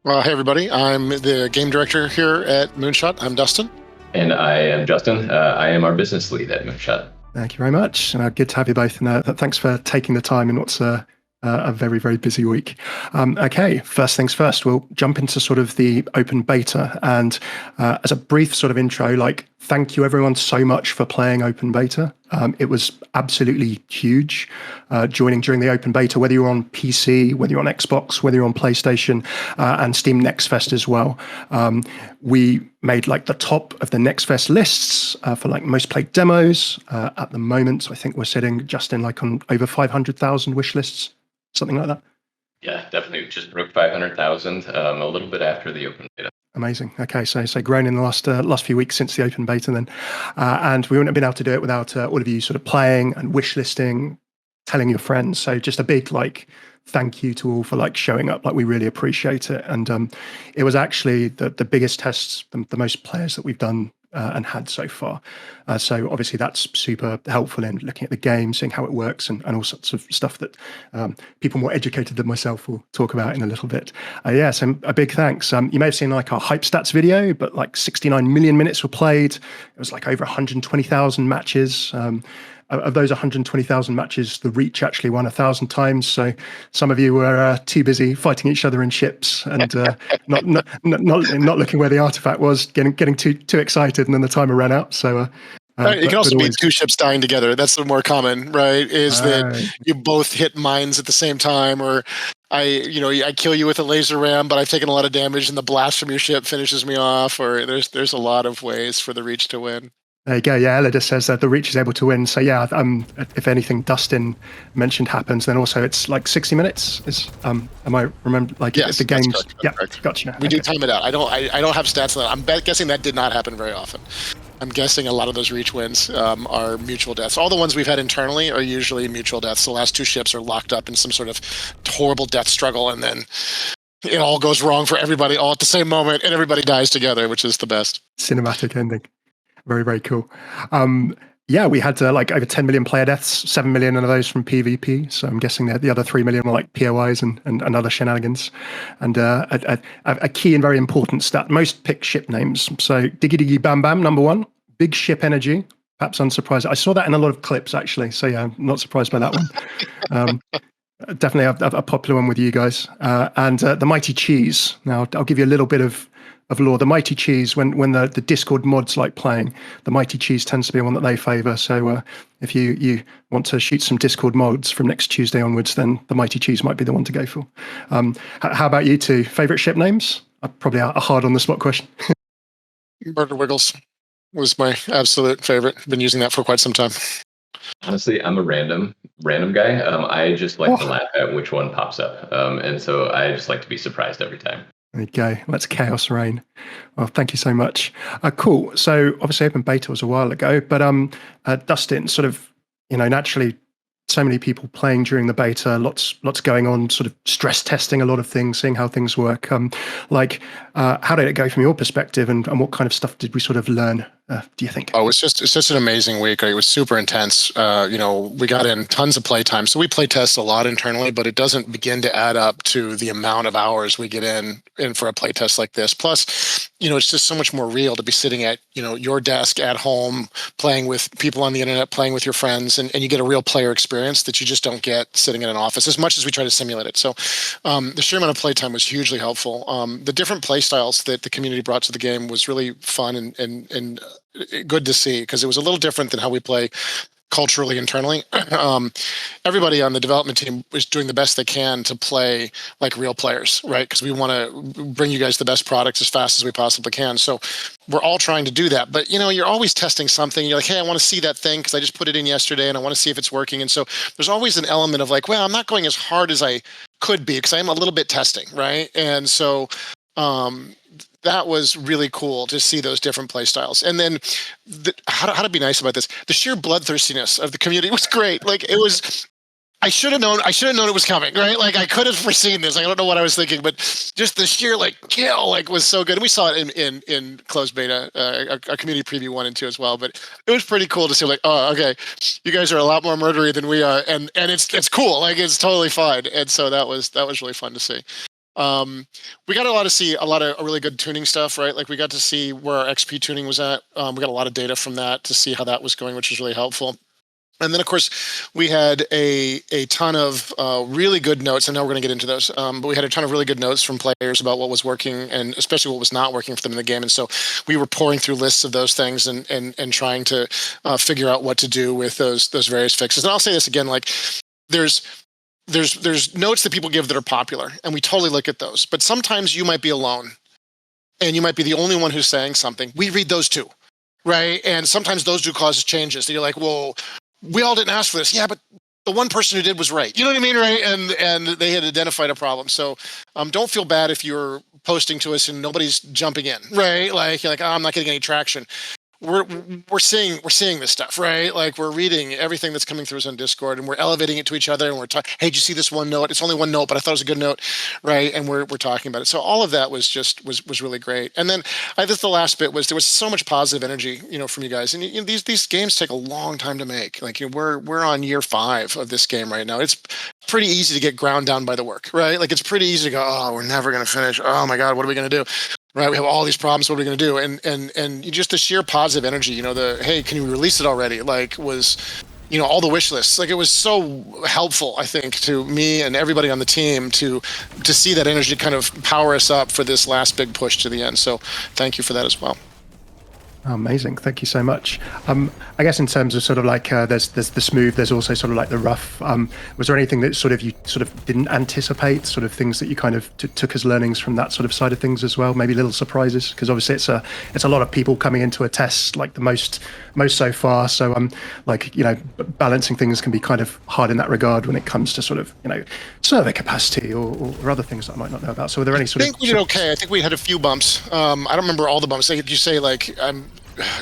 Hey everybody, I'm the game director here at Moonshot. I'm Dustin. And I am Justin. I am our business lead at Moonshot. Thank you very much. Good to have you both. And thanks for taking the time in what's a very, very busy week. Okay, first things first, we'll jump into sort of the open beta. And as a brief sort of intro, thank you everyone so much for playing open beta. It was absolutely huge joining during the open beta, whether you're on PC, whether you're on Xbox, whether you're on PlayStation, and Steam Next Fest as well. We made the top of the Next Fest lists for most played demos. At the moment, I think we're sitting just in on over 500,000 wish lists, something like that. Yeah, definitely just broke 500,000 a little bit after the open beta. Amazing. Okay, so grown in the last few weeks since the open beta then. And we wouldn't have been able to do it without all of you sort of playing and wish listing, telling your friends. So just a big thank you to all for showing up. We really appreciate it. And it was actually the biggest tests, the most players that we've done and had so far. So obviously that's super helpful in looking at the game, seeing how it works, and all sorts of stuff that people more educated than myself will talk about in a little bit. So a big thanks. You may have seen our hype stats video, but 69 million minutes were played. It was over 120,000 matches. Of those 120,000 matches, the Reach actually won 1,000 times. So some of you were too busy fighting each other in ships and not looking where the artifact was, getting too excited, and then the timer ran out. So it can also be two ships dying together. That's the more common, right? Is that you both hit mines at the same time, or I kill you with a laser ram, but I've taken a lot of damage, and the blast from your ship finishes me off. Or there's a lot of ways for the Reach to win. There you go. Yeah, Ella just says that the Reach is able to win. So yeah, if anything Dustin mentioned happens, then also it's 60 minutes. Am I remember yes, the games? Correct, yeah, correct. Gotcha. We do time it out. I don't have stats on that. I'm guessing that did not happen very often. I'm guessing a lot of those Reach wins are mutual deaths. All the ones we've had internally are usually mutual deaths. The last two ships are locked up in some sort of horrible death struggle, and then it all goes wrong for everybody all at the same moment, and everybody dies together, which is the best. Cinematic ending. Very, very cool. We had over 10 million player deaths, 7 million of those from PvP. So I'm guessing that the other 3 million were POIs and other shenanigans. And a key and very important stat, most picked ship names. So Diggy Diggy Bam Bam, number one, big ship energy. Perhaps unsurprised. I saw that in a lot of clips, actually. So yeah, I'm not surprised by that one. Definitely a popular one with you guys. And the Mighty Cheese. Now, I'll give you a little bit of lore. The Mighty Cheese, when the Discord mods like playing, the Mighty Cheese tends to be one that they favor. So if you want to shoot some Discord mods from next Tuesday onwards, then the Mighty Cheese might be the one to go for. How about you two? Favorite ship names? Probably a hard on the spot question. Burger Wiggles was my absolute favorite. Been using that for quite some time. Honestly, I'm a random guy. I just like to laugh at which one pops up. And so I just like to be surprised every time. There you go. Let's chaos reign. Well, thank you so much. Cool. So obviously open beta was a while ago, but Dustin, sort of, naturally so many people playing during the beta, lots going on, sort of stress testing a lot of things, seeing how things work. How did it go from your perspective, and what kind of stuff did we sort of learn, do you think? Oh, it's just an amazing week. It was super intense. We got in tons of playtime. So we play test a lot internally, but it doesn't begin to add up to the amount of hours we get in for a play test like this. Plus, it's just so much more real to be sitting at, your desk at home, playing with people on the internet, playing with your friends, and you get a real player experience that you just don't get sitting in an office, as much as we try to simulate it. So the sheer amount of playtime was hugely helpful. The different play styles that the community brought to the game was really fun and good to see, because it was a little different than how we play culturally internally. Everybody on the development team was doing the best they can to play like real players, right? Because we want to bring you guys the best products as fast as we possibly can. So we're all trying to do that. But, you're always testing something. You're like, hey, I want to see that thing because I just put it in yesterday and I want to see if it's working. And so there's always an element of I'm not going as hard as I could be because I'm a little bit testing, right? And so that was really cool to see those different play styles. And then how to be nice about this, the sheer bloodthirstiness of the community was great. It was, I should have known it was coming, right? I could have foreseen this. I don't know what I was thinking, but just the sheer kill was so good. And we saw it in closed beta, a community preview 1 and 2 as well. But it was pretty cool to see oh, okay, you guys are a lot more murdery than we are, and it's cool. It's totally fine. And so that was really fun to see. We got to see a lot of really good tuning stuff, right? Like we got to see where our XP tuning was at. We got a lot of data from that to see how that was going, which was really helpful. And then, of course, we had a ton of really good notes. I know we're going to get into those, but we had a ton of really good notes from players about what was working and especially what was not working for them in the game. And so we were pouring through lists of those things and trying to figure out what to do with those various fixes. And I'll say this again, like there's notes that people give that are popular, and we totally look at those. But sometimes you might be alone, and you might be the only one who's saying something. We read those too, right? And sometimes those do cause changes. So you're like, well, we all didn't ask for this. Yeah, but the one person who did was right. You know what I mean, right? And they had identified a problem. So don't feel bad if you're posting to us and nobody's jumping in, right? Like you're like, oh, I'm not getting any traction. We're seeing this stuff, right? Like we're reading everything that's coming through us on Discord, and we're elevating it to each other, and we're talking. Hey, did you see this one note? It's only one note, but I thought it was a good note, right? And we're talking about it. So all of that was really great. And then I think the last bit was there was so much positive energy, from you guys. And these games take a long time to make. Like we're on year 5 of this game right now. It's pretty easy to get ground down by the work, right? Like it's pretty easy to go, oh, we're never going to finish. Oh my God, what are we going to do? Right, we have all these problems. What are we going to do? And just the sheer positive energy. Hey, can you release it already? Like was, all the wish lists. Like it was so helpful, I think, to me and everybody on the team to see that energy kind of power us up for this last big push to the end. So thank you for that as well. Amazing, thank you so much. I guess in terms of sort of like there's the smooth, there's also sort of like the rough. Was there anything that you didn't anticipate, sort of things that you kind of took as learnings from that sort of side of things as well? Maybe little surprises, because obviously it's a lot of people coming into a test, like the most so far. So balancing things can be kind of hard in that regard when it comes to sort of server capacity or other things that I might not know about. So were there any I think we did okay. I think we had a few bumps. I don't remember all the bumps. Like you say,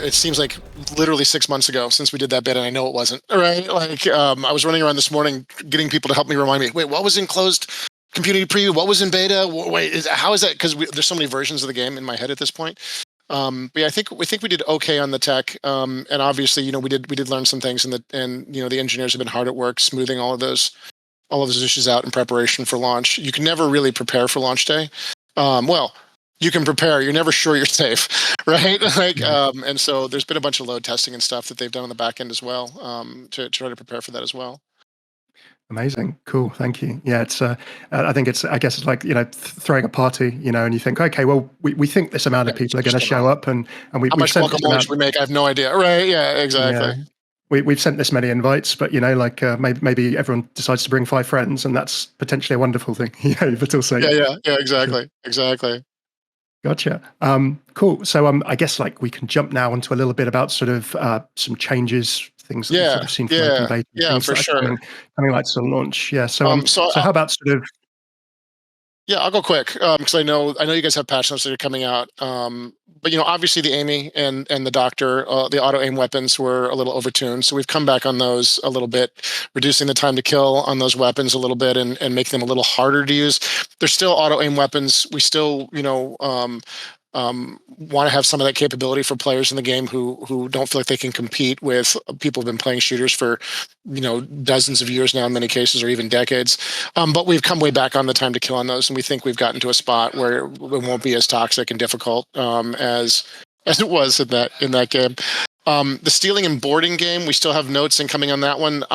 it seems like literally 6 months ago since we did that bit, and I know it wasn't. Right? Like I was running around this morning getting people to help me remind me. Wait, what was in closed community preview? What was in beta? Wait, how is that? Because there's so many versions of the game in my head at this point. But yeah, I think we did okay on the tech, and obviously, we did learn some things, and the engineers have been hard at work smoothing all of those issues out in preparation for launch. You can never really prepare for launch day. Well, you can prepare. You're never sure you're safe, right? And so there's been a bunch of load testing and stuff that they've done on the back end as well to try to prepare for that as well. Amazing, cool, thank you. Yeah, it's I guess it's like throwing a party, and you think, okay, well, we think this amount of people are going to show up, and we how much welcome lunch we make, I have no idea, right? Yeah, exactly. Yeah. We've sent this many invites, but maybe everyone decides to bring 5 friends, and that's potentially a wonderful thing. But also yeah, exactly. Gotcha. Cool. So I guess we can jump now onto a little bit about sort of some changes, things that we've sort of seen from open beta. Yeah, for sure. Coming like to launch. Yeah. So how about sort of? Yeah, I'll go quick because I know you guys have patch notes that are coming out. But obviously the Amy and the Doctor, the auto aim weapons were a little overtuned, so we've come back on those a little bit, reducing the time to kill on those weapons a little bit and making them a little harder to use. They're still auto aim weapons. We still want to have some of that capability for players in the game who don't feel like they can compete with people who've been playing shooters for dozens of years now in many cases, or even decades. But we've come way back on the time to kill on those, and we think we've gotten to a spot where it won't be as toxic and difficult as it was in that game. The stealing and boarding game, we still have notes incoming on that one.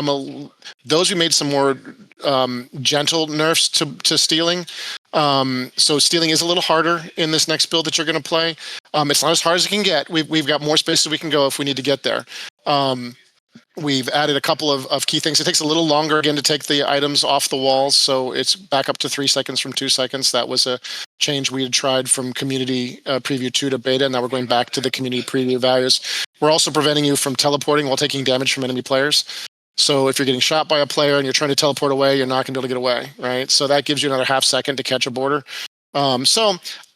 Those we made some more gentle nerfs to stealing. So stealing is a little harder in this next build that you're going to play. It's not as hard as it can get. We've got more spaces we can go if we need to get there. We've added a couple of key things. It takes a little longer again to take the items off the walls, so it's back up to 3 seconds from 2 seconds. That was a change we had tried from community preview 2 to beta, and now we're going back to the community preview values. We're also preventing you from teleporting while taking damage from enemy players. So if you're getting shot by a player and you're trying to teleport away, you're not going to be able to get away, right? So that gives you another half second to catch a border. So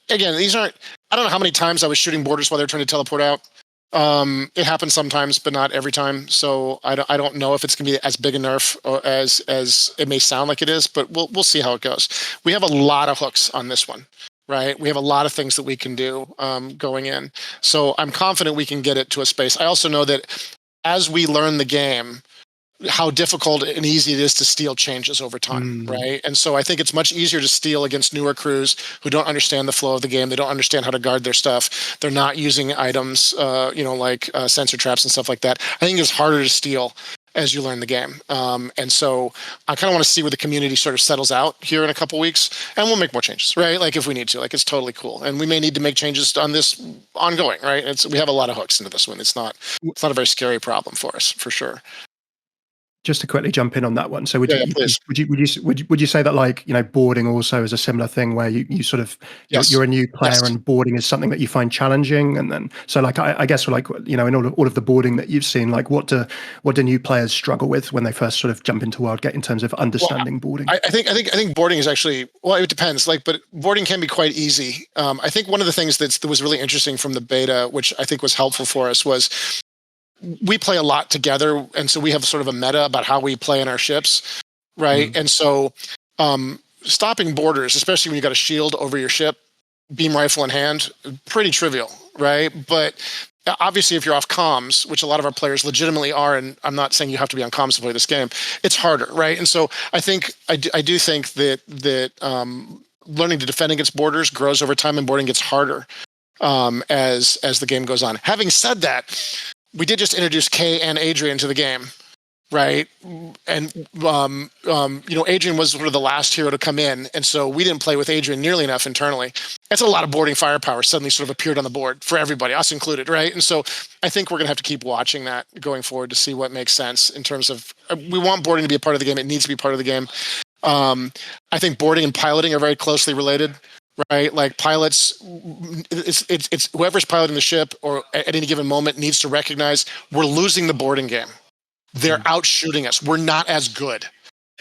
again, I don't know how many times I was shooting borders while they're trying to teleport out. It happens sometimes, but not every time. So I don't know if it's going to be as big a nerf as it may sound like it is, but we'll see how it goes. We have a lot of hooks on this one, right? We have a lot of things that we can do going in. So I'm confident we can get it to a space. I also know that as we learn the game, how difficult and easy it is to steal changes over time, right? And so I think it's much easier to steal against newer crews who don't understand the flow of the game. They don't understand how to guard their stuff. They're not using items, like sensor traps and stuff like that. I think it's harder to steal as you learn the game. And so I kind of want to see where the community sort of settles out here in a couple weeks, and we'll make more changes, right? Like if we need to, like it's totally cool. And we may need to make changes on this ongoing, right? We have a lot of hooks into this one. It's not a very scary problem for us, for sure. Just to quickly jump in on that one. So would please. you say that, like, boarding also is a similar thing where you sort of, Yes. you're a new player Yes. and boarding is something that you find challenging, and then so like I guess like in all of the boarding that you've seen, like what do new players struggle with when they first sort of jump into Wildgate in terms of understanding boarding? I think boarding is actually, well, it depends. Like, but boarding can be quite easy. I think one of the things that was really interesting from the beta, which I think was helpful for us, was we play a lot together, and so we have sort of a meta about how we play in our ships, right? And so stopping boarders, especially when you got a shield over your ship, beam rifle in hand, pretty trivial, right? But obviously if you're off comms, which a lot of our players legitimately are, and I'm not saying you have to be on comms to play this game, it's harder, right? And so I do think that learning to defend against boarders grows over time, and boarding gets harder as the game goes on. Having said that, we did just introduce Kay and Adrian to the game, right? And Adrian was sort of the last hero to come in, and so we didn't play with Adrian nearly enough internally. That's a lot of boarding firepower suddenly sort of appeared on the board for everybody, us included, right? And so I think we're going to have to keep watching that going forward to see what makes sense in terms of, we want boarding to be a part of the game. It needs to be part of the game. I think boarding and piloting are very closely related. Right, like pilots, it's whoever's piloting the ship or at any given moment needs to recognize we're losing the boarding game. They're out shooting us. We're not as good.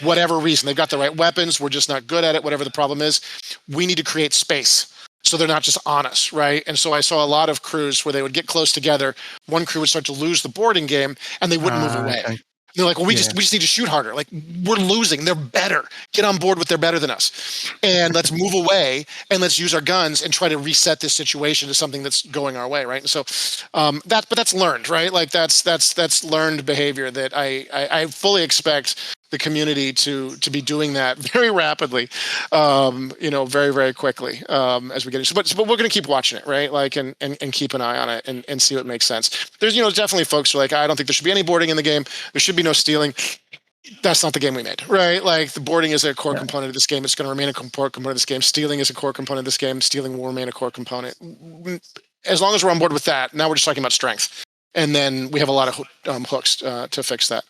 Whatever reason, they've got the right weapons. We're just not good at it. Whatever the problem is, we need to create space so they're not just on us, right? And so I saw a lot of crews where they would get close together. One crew would start to lose the boarding game, and they wouldn't move away. Okay. They're like, well, we just need to shoot harder. Like, we're losing. They're better. Get on board with they're better than us. And let's move away and let's use our guns and try to reset this situation to something that's going our way, right? And so but that's learned, right? Like that's learned behavior that I fully expect the community to be doing that very rapidly, very, very quickly as we get into. But we're going to keep watching it, right? Like and keep an eye on it and see what makes sense. There's definitely folks who are like, I don't think there should be any boarding in the game. There should be no stealing. That's not the game we made, right? Like the boarding is a core component of this game. It's going to remain a core component of this game. Stealing is a core component of this game. Stealing will remain a core component. As long as we're on board with that, now we're just talking about strength. And then we have a lot of hooks to fix that.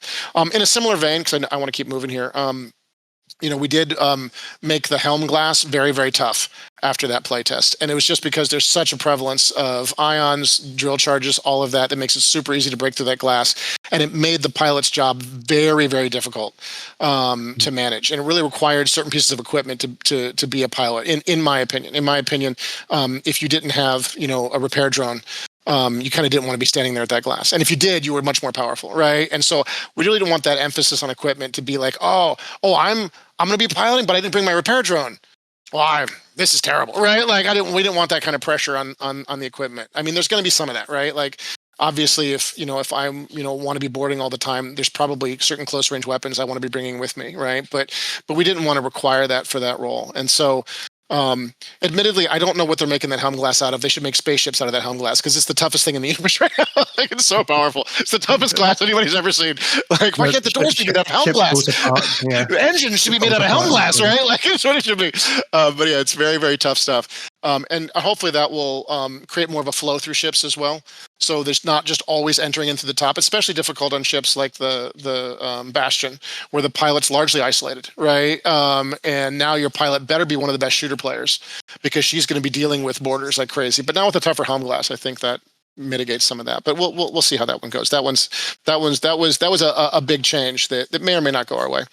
In a similar vein, because I want to keep moving here, we did make the helm glass very, very tough after that playtest. And it was just because there's such a prevalence of ions, drill charges, all of that makes it super easy to break through that glass. And it made the pilot's job very, very difficult to manage. And it really required certain pieces of equipment to be a pilot, in my opinion. In my opinion, if you didn't have, a repair drone, you kind of didn't want to be standing there at that glass. And if you did, you were much more powerful, right? And so we really don't want that emphasis on equipment to be like, I'm going to be piloting, but I didn't bring my repair drone. Well, this is terrible, right? Like we didn't want that kind of pressure on the equipment. I mean, there's going to be some of that, right? Like obviously if I want to be boarding all the time, there's probably certain close range weapons I want to be bringing with me, right? But we didn't want to require that for that role. And so admittedly, I don't know what they're making that helm glass out of. They should make spaceships out of that helm glass because it's the toughest thing in the universe right now. Like, it's so powerful. It's the toughest glass anybody's ever seen. Like, why can't the doors be made out of helm glass? The engine should be made out of helm glass, right? Like, that's what it should be. But yeah, it's very, very tough stuff. And hopefully that will create more of a flow through ships as well. So there's not just always entering into the top, especially difficult on ships like the Bastion, where the pilot's largely isolated, right? And now your pilot better be one of the best shooter players because she's going to be dealing with borders like crazy. But now with the tougher helm glass, I think that mitigates some of that. But we'll see how that one goes. That was a big change that may or may not go our way.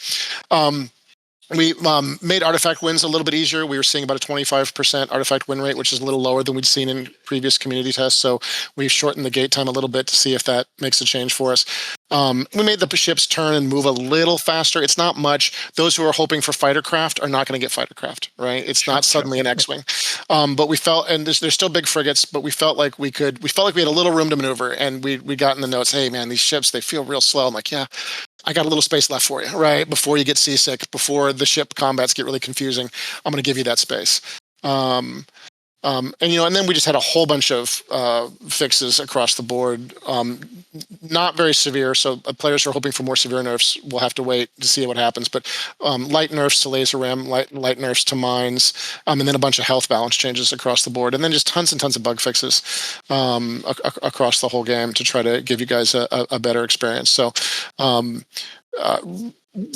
We made artifact wins a little bit easier. We were seeing about a 25% artifact win rate, which is a little lower than we'd seen in previous community tests. So we've shortened the gate time a little bit to see if that makes a change for us. We made the ships turn and move a little faster. It's not much. Those who are hoping for fighter craft are not going to get fighter craft, right? It's not suddenly an X-wing. But we felt, and there's still big frigates, but we felt like we had a little room to maneuver, and we got in the notes, hey man, these ships, they feel real slow. I'm like, yeah, I got a little space left for you, right? Before you get seasick, before the ship combats get really confusing, I'm going to give you that space. And then we just had a whole bunch of fixes across the board. Not very severe, so players who are hoping for more severe nerfs will have to wait to see what happens. But light nerfs to laser ram, light nerfs to mines, and then a bunch of health balance changes across the board, and then just tons and tons of bug fixes across the whole game to try to give you guys a better experience. So.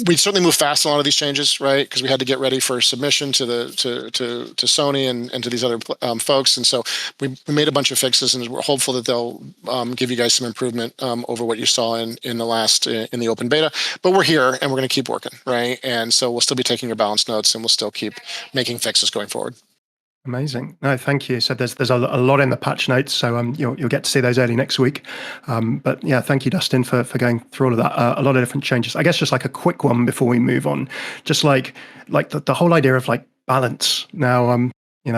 We certainly moved fast on a lot of these changes, right? Because we had to get ready for submission to Sony and to these other folks, and so we made a bunch of fixes, and we're hopeful that they'll give you guys some improvement over what you saw in the open beta. But we're here, and we're going to keep working, right? And so we'll still be taking your balance notes, and we'll still keep making fixes going forward. Amazing. No, thank you. So there's a lot in the patch notes, so you'll get to see those early next week. But yeah, thank you, Dustin, for going through all of that. A lot of different changes. I guess just like a quick one before we move on, just like the whole idea of like balance. Now,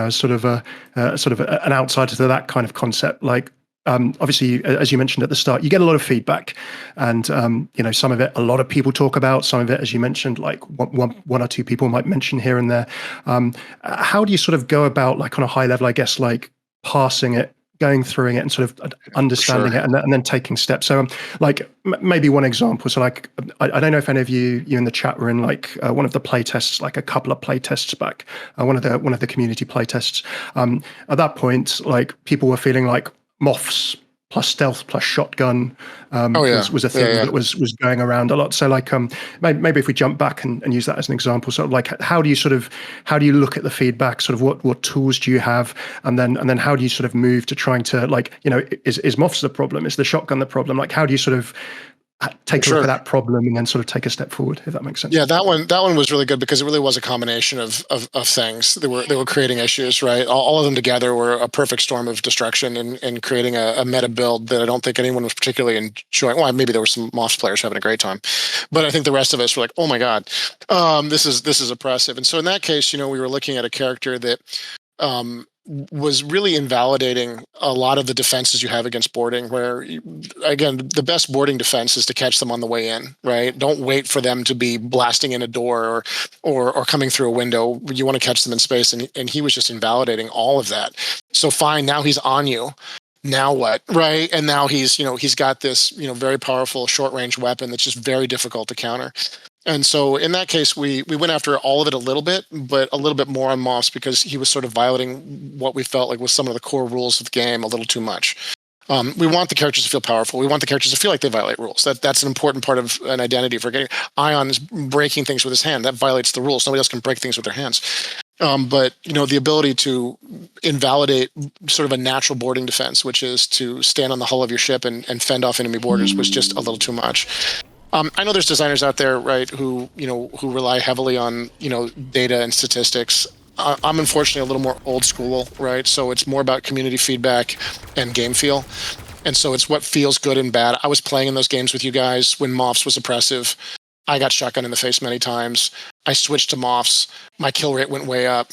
sort of an outsider to that kind of concept, like. Obviously, as you mentioned at the start, you get a lot of feedback, and some of it a lot of people talk about. Some of it, as you mentioned, like one or two people might mention here and there. How do you sort of go about, like on a high level, I guess, like parsing it, going through it, and sort of understanding it, and then taking steps? So, maybe one example. So, like, I don't know if any of you in the chat were in like one of the play tests, like a couple of play tests back, one of the community play tests. At that point, like people were feeling like Moths plus stealth plus shotgun was a thing that was going around a lot. So like maybe if we jump back and use that as an example, sort of like how do you look at the feedback, sort of what tools do you have, and then how do you sort of move to trying to, like, is Moths the problem, is the shotgun the problem, like how do you sort of take a look at that problem and then sort of take a step forward, if that makes sense? Yeah, that one was really good because it really was a combination of things that were creating issues, right? All of them together were a perfect storm of destruction and creating a meta build that I don't think anyone was particularly enjoying. Well, maybe there were some Moths players having a great time, but I think the rest of us were like, oh my God, this is oppressive. And so in that case, we were looking at a character that was really invalidating a lot of the defenses you have against boarding, where, again, the best boarding defense is to catch them on the way in, right? Don't wait for them to be blasting in a door or coming through a window. You want to catch them in space, and he was just invalidating all of that. So fine, now he's on you. Now what, right? And now he's got this, very powerful short range weapon that's just very difficult to counter. And so in that case, we went after all of it a little bit, but a little bit more on Moths because he was sort of violating what we felt like was some of the core rules of the game a little too much. We want the characters to feel powerful. We want the characters to feel like they violate rules. That's an important part of an identity for getting. Ion is breaking things with his hand. That violates the rules. Nobody else can break things with their hands. But the ability to invalidate sort of a natural boarding defense, which is to stand on the hull of your ship and fend off enemy boarders, was just a little too much. I know there's designers out there, right, who rely heavily on, data and statistics. I'm unfortunately a little more old school, right? So it's more about community feedback and game feel. And so it's what feels good and bad. I was playing in those games with you guys when Moths was oppressive. I got shotgun in the face many times. I switched to Moths. My kill rate went way up.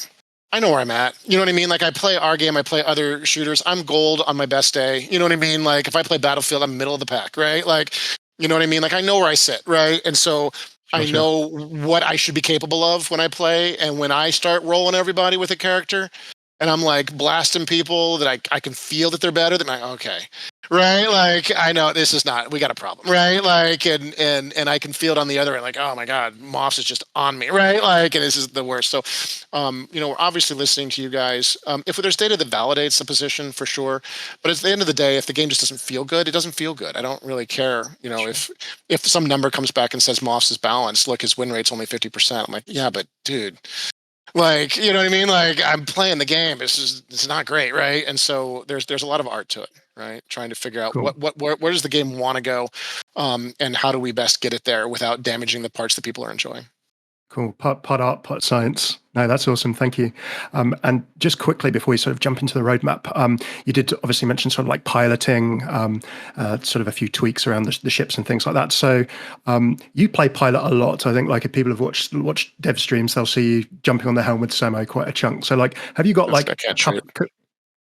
I know where I'm at. You know what I mean? Like, I play our game, I play other shooters. I'm gold on my best day. You know what I mean? Like, if I play Battlefield, I'm middle of the pack, right? Like, you know what I mean? Like, I know where I sit, right? And so I know what I should be capable of when I play. And when I start rolling everybody with a character and I'm like blasting people that I can feel that they're better, then I'm like, okay, right? Like, I know this is not, we got a problem, right? Like, and I can feel it on the other end, like, oh my God, Moths is just on me, right? Like, and this is the worst. So, we're obviously listening to you guys. If there's data that validates the position, for sure, but at the end of the day, if the game just doesn't feel good, it doesn't feel good. I don't really care, if some number comes back and says Moths is balanced, look, his win rate's only 50%. I'm like, yeah, but dude, like, you know what I mean? Like, I'm playing the game. It's not great, right? And so there's a lot of art to it, right? Trying to figure out where does the game want to go, and how do we best get it there without damaging the parts that people are enjoying. Cool. Part art, part science. No, that's awesome. Thank you. And just quickly before we sort of jump into the roadmap, you did obviously mention sort of like piloting, sort of a few tweaks around the ships and things like that. So you play pilot a lot. I think, like, if people have watched dev streams, they'll see you jumping on the helm with Samo quite a chunk. So, like, have you got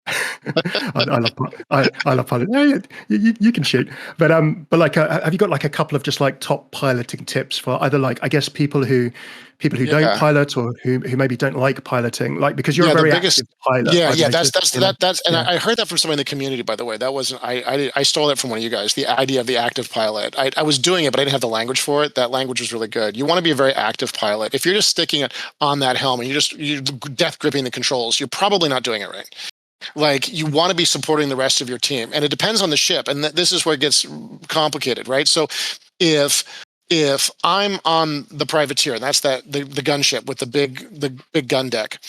I love I love pilot. Yeah, you can shoot, but like, have you got like a couple of just like top piloting tips for either, like, I guess people who don't Yeah. pilot, or who maybe don't like piloting, like, because you're a Yeah, the very biggest. active pilot. Yeah, I've yeah, noticed, that's, and yeah. I heard that from somebody in the community. By the way, that wasn't I stole it from one of you guys. The idea of the active pilot. I was doing it, but I didn't have the language for it. That language was really good. You want to be a very active pilot. If you're just sticking it on that helm and you're death gripping the controls, you're probably not doing it right. Like, you want to be supporting the rest of your team, and it depends on the ship, and this is where it gets complicated, right? So if I'm on the privateer, and that's the gunship with the big gun deck,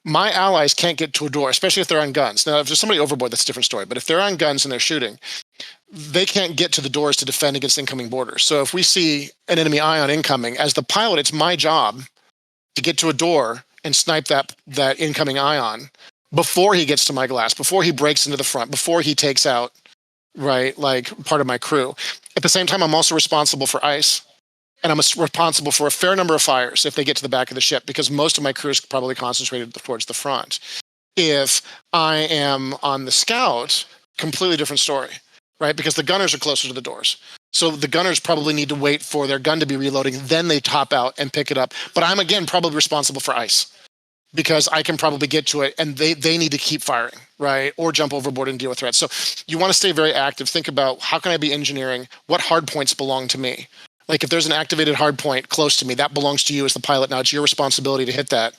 my allies can't get to a door, especially if they're on guns. Now, if there's somebody overboard, that's a different story. But if they're on guns and they're shooting, they can't get to the doors to defend against incoming boarders. So if we see an enemy ion incoming, as the pilot, it's my job to get to a door and snipe that incoming ion before he gets to my glass, before he breaks into the front, before he takes out, right, like, part of my crew. At the same time, I'm also responsible for ice. And I'm responsible for a fair number of fires if they get to the back of the ship, because most of my crew is probably concentrated towards the front. If I am on the scout, completely different story, right? Because the gunners are closer to the doors. So the gunners probably need to wait for their gun to be reloading, then they top out and pick it up. But I'm, again, probably responsible for ice, because I can probably get to it, and they need to keep firing, right? Or jump overboard and deal with threats. So you want to stay very active. Think about, how can I be engineering? What hard points belong to me? Like, if there's an activated hard point close to me, that belongs to you as the pilot. Now it's your responsibility to hit that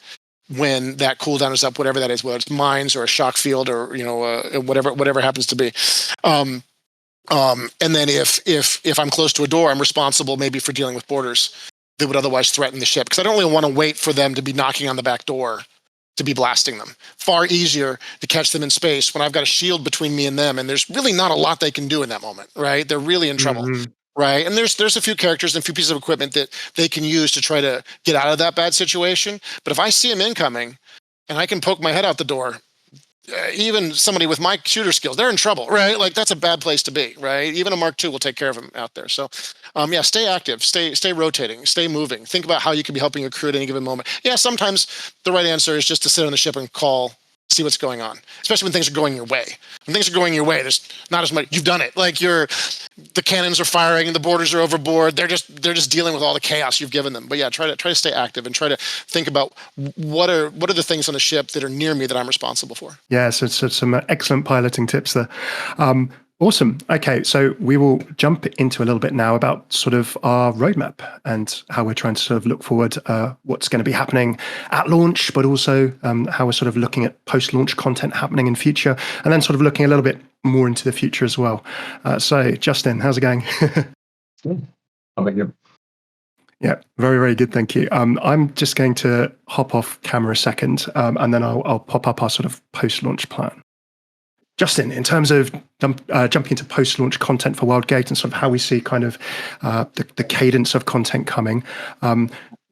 when that cooldown is up, whatever that is, whether it's mines or a shock field, or whatever happens to be. And then if I'm close to a door, I'm responsible maybe for dealing with boarders that would otherwise threaten the ship, because I don't really want to wait for them to be knocking on the back door to be blasting them. Far easier to catch them in space when I've got a shield between me and them, and there's really not a lot they can do in that moment, right? They're really in trouble. Mm-hmm. Right. And there's a few characters and a few pieces of equipment that they can use to try to get out of that bad situation. But if I see them incoming and I can poke my head out the door, even somebody with my shooter skills, they're in trouble, right? Like, that's a bad place to be, right? Even a Mark II will take care of them out there. So, yeah, stay active, stay rotating, stay moving. Think about how you can be helping your crew at any given moment. Yeah, sometimes the right answer is just to sit on the ship and see what's going on, especially when things are going your way. When things are going your way, there's not as much. You've done it. Like, the cannons are firing and the boarders are overboard. They're just dealing with all the chaos you've given them. But yeah, try to stay active and try to think about what are the things on the ship that are near me that I'm responsible for. Yeah, so some excellent piloting tips there. Awesome. Okay, so we will jump into a little bit now about sort of our roadmap and how we're trying to sort of look forward, what's going to be happening at launch, but also how we're sort of looking at post-launch content happening in future, and then sort of looking a little bit more into the future as well. So, Justin, how's it going? How about you? Yeah, very, very good. Thank you. I'm just going to hop off camera a second, and then I'll pop up our sort of post-launch plan. Justin, in terms of jumping into post-launch content for Wildgate and sort of how we see kind of the cadence of content coming,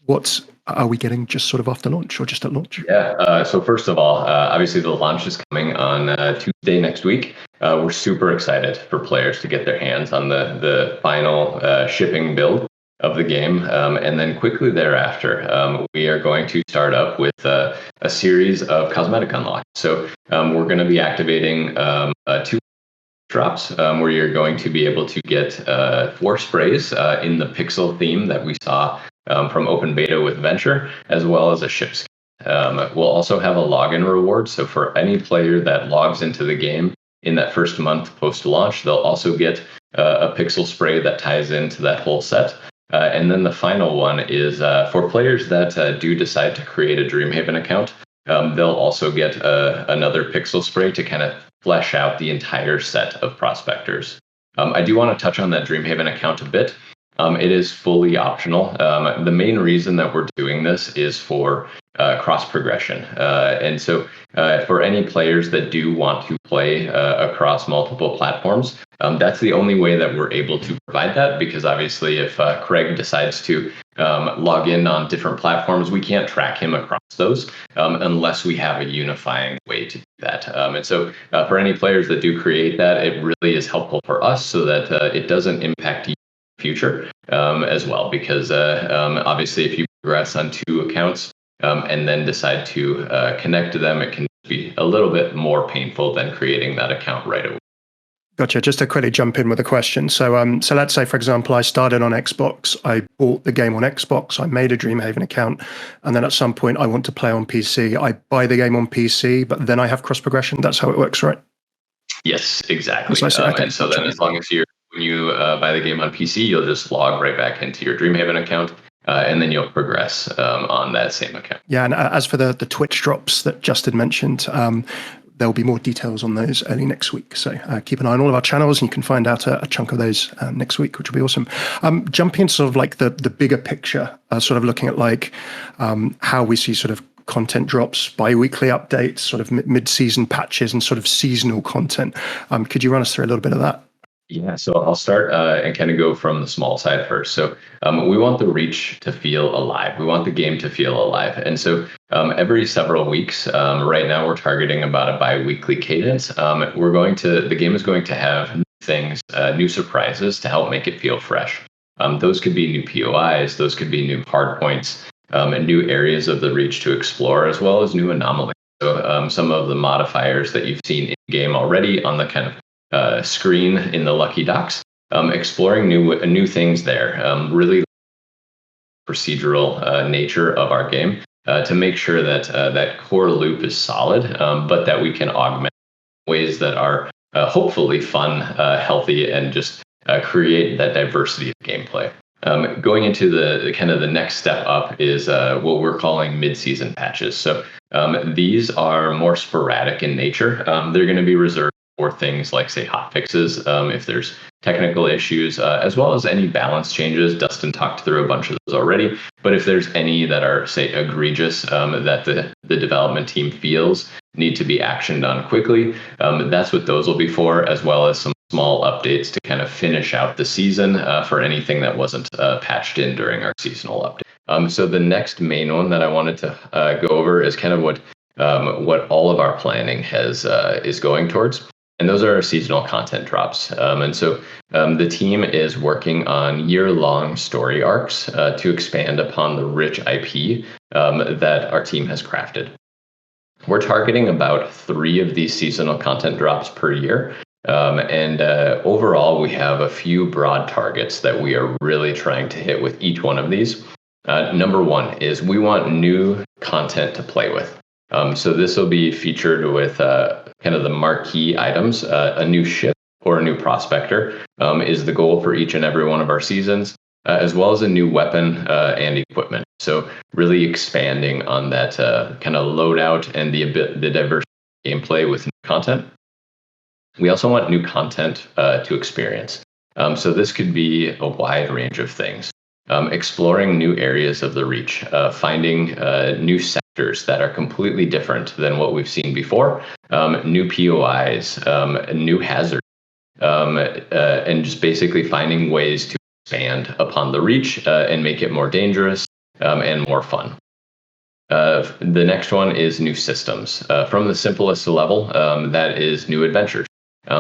what are we getting just sort of after launch or just at launch? Yeah, so first of all, obviously the launch is coming on Tuesday next week. We're super excited for players to get their hands on the final shipping build of the game. And then quickly thereafter, we are going to start up with a series of cosmetic unlocks. So we're going to be activating 2 drops where you're going to be able to get 4 sprays in the pixel theme that we saw from open beta with Venture, as well as a ship skin. We'll also have a login reward. So for any player that logs into the game in that first month post-launch, they'll also get a pixel spray that ties into that whole set. And then the final one is for players that do decide to create a Dreamhaven account, they'll also get another pixel spray to kind of flesh out the entire set of prospectors. I do want to touch on that Dreamhaven account a bit. It is fully optional. The main reason that we're doing this is for cross progression. And so for any players that do want to play across multiple platforms, that's the only way that we're able to provide that, because obviously if Craig decides to log in on different platforms, we can't track him across those unless we have a unifying way to do that. And so for any players that do create that, it really is helpful for us so that it doesn't impact you future as well, because obviously if you progress on 2 accounts and then decide to connect to them, it can be a little bit more painful than creating that account right away. Gotcha. Just to quickly jump in with a question. So let's say, for example, I started on Xbox, I bought the game on Xbox, I made a Dreamhaven account, and then at some point I want to play on PC. I buy the game on PC, but then I have cross progression. That's how it works, right? Yes, exactly. Okay, and so then as long as when you buy the game on PC, you'll just log right back into your Dreamhaven account, and then you'll progress on that same account. Yeah, and as for the Twitch drops that Justin mentioned, there will be more details on those early next week. So keep an eye on all of our channels, and you can find out a chunk of those next week, which will be awesome. Jumping into sort of like the bigger picture, sort of looking at like how we see sort of content drops, bi-weekly updates, sort of mid-season patches, and sort of seasonal content. Could you run us through a little bit of that? Yeah, so I'll start and kind of go from the small side first. So we want the reach to feel alive. We want the game to feel alive. And so every several weeks, right now we're targeting about a bi-weekly cadence. The game is going to have new things, new surprises to help make it feel fresh. Those could be new POIs, those could be new hard points, and new areas of the reach to explore, as well as new anomalies. So some of the modifiers that you've seen in game already on the kind of screen in the Lucky Docks, exploring new things there, really procedural nature of our game to make sure that that core loop is solid, but that we can augment ways that are hopefully fun, healthy, and just create that diversity of gameplay. Going into the kind of the next step up is what we're calling mid-season patches. So these are more sporadic in nature. They're going to be reserved for things like, say, hot fixes, if there's technical issues, as well as any balance changes. Dustin talked through a bunch of those already. But if there's any that are, say, egregious, that the development team feels need to be actioned on quickly, that's what those will be for, as well as some small updates to kind of finish out the season for anything that wasn't patched in during our seasonal update. So the next main one that I wanted to go over is kind of what all of our planning is going towards. And those are our seasonal content drops. And so the team is working on year-long story arcs to expand upon the rich IP that our team has crafted. We're targeting about 3 of these seasonal content drops per year. And overall, we have a few broad targets that we are really trying to hit with each one of these. Number 1 is we want new content to play with. So this will be featured with kind of the marquee items. A new ship or a new prospector is the goal for each and every one of our seasons, as well as a new weapon and equipment. So really expanding on that kind of loadout and the diverse gameplay with new content. We also want new content to experience. So this could be a wide range of things. Exploring new areas of the reach, finding new sectors that are completely different than what we've seen before, new POIs, new hazards, and just basically finding ways to expand upon the reach and make it more dangerous and more fun. The next one is new systems. From the simplest level, that is new adventures.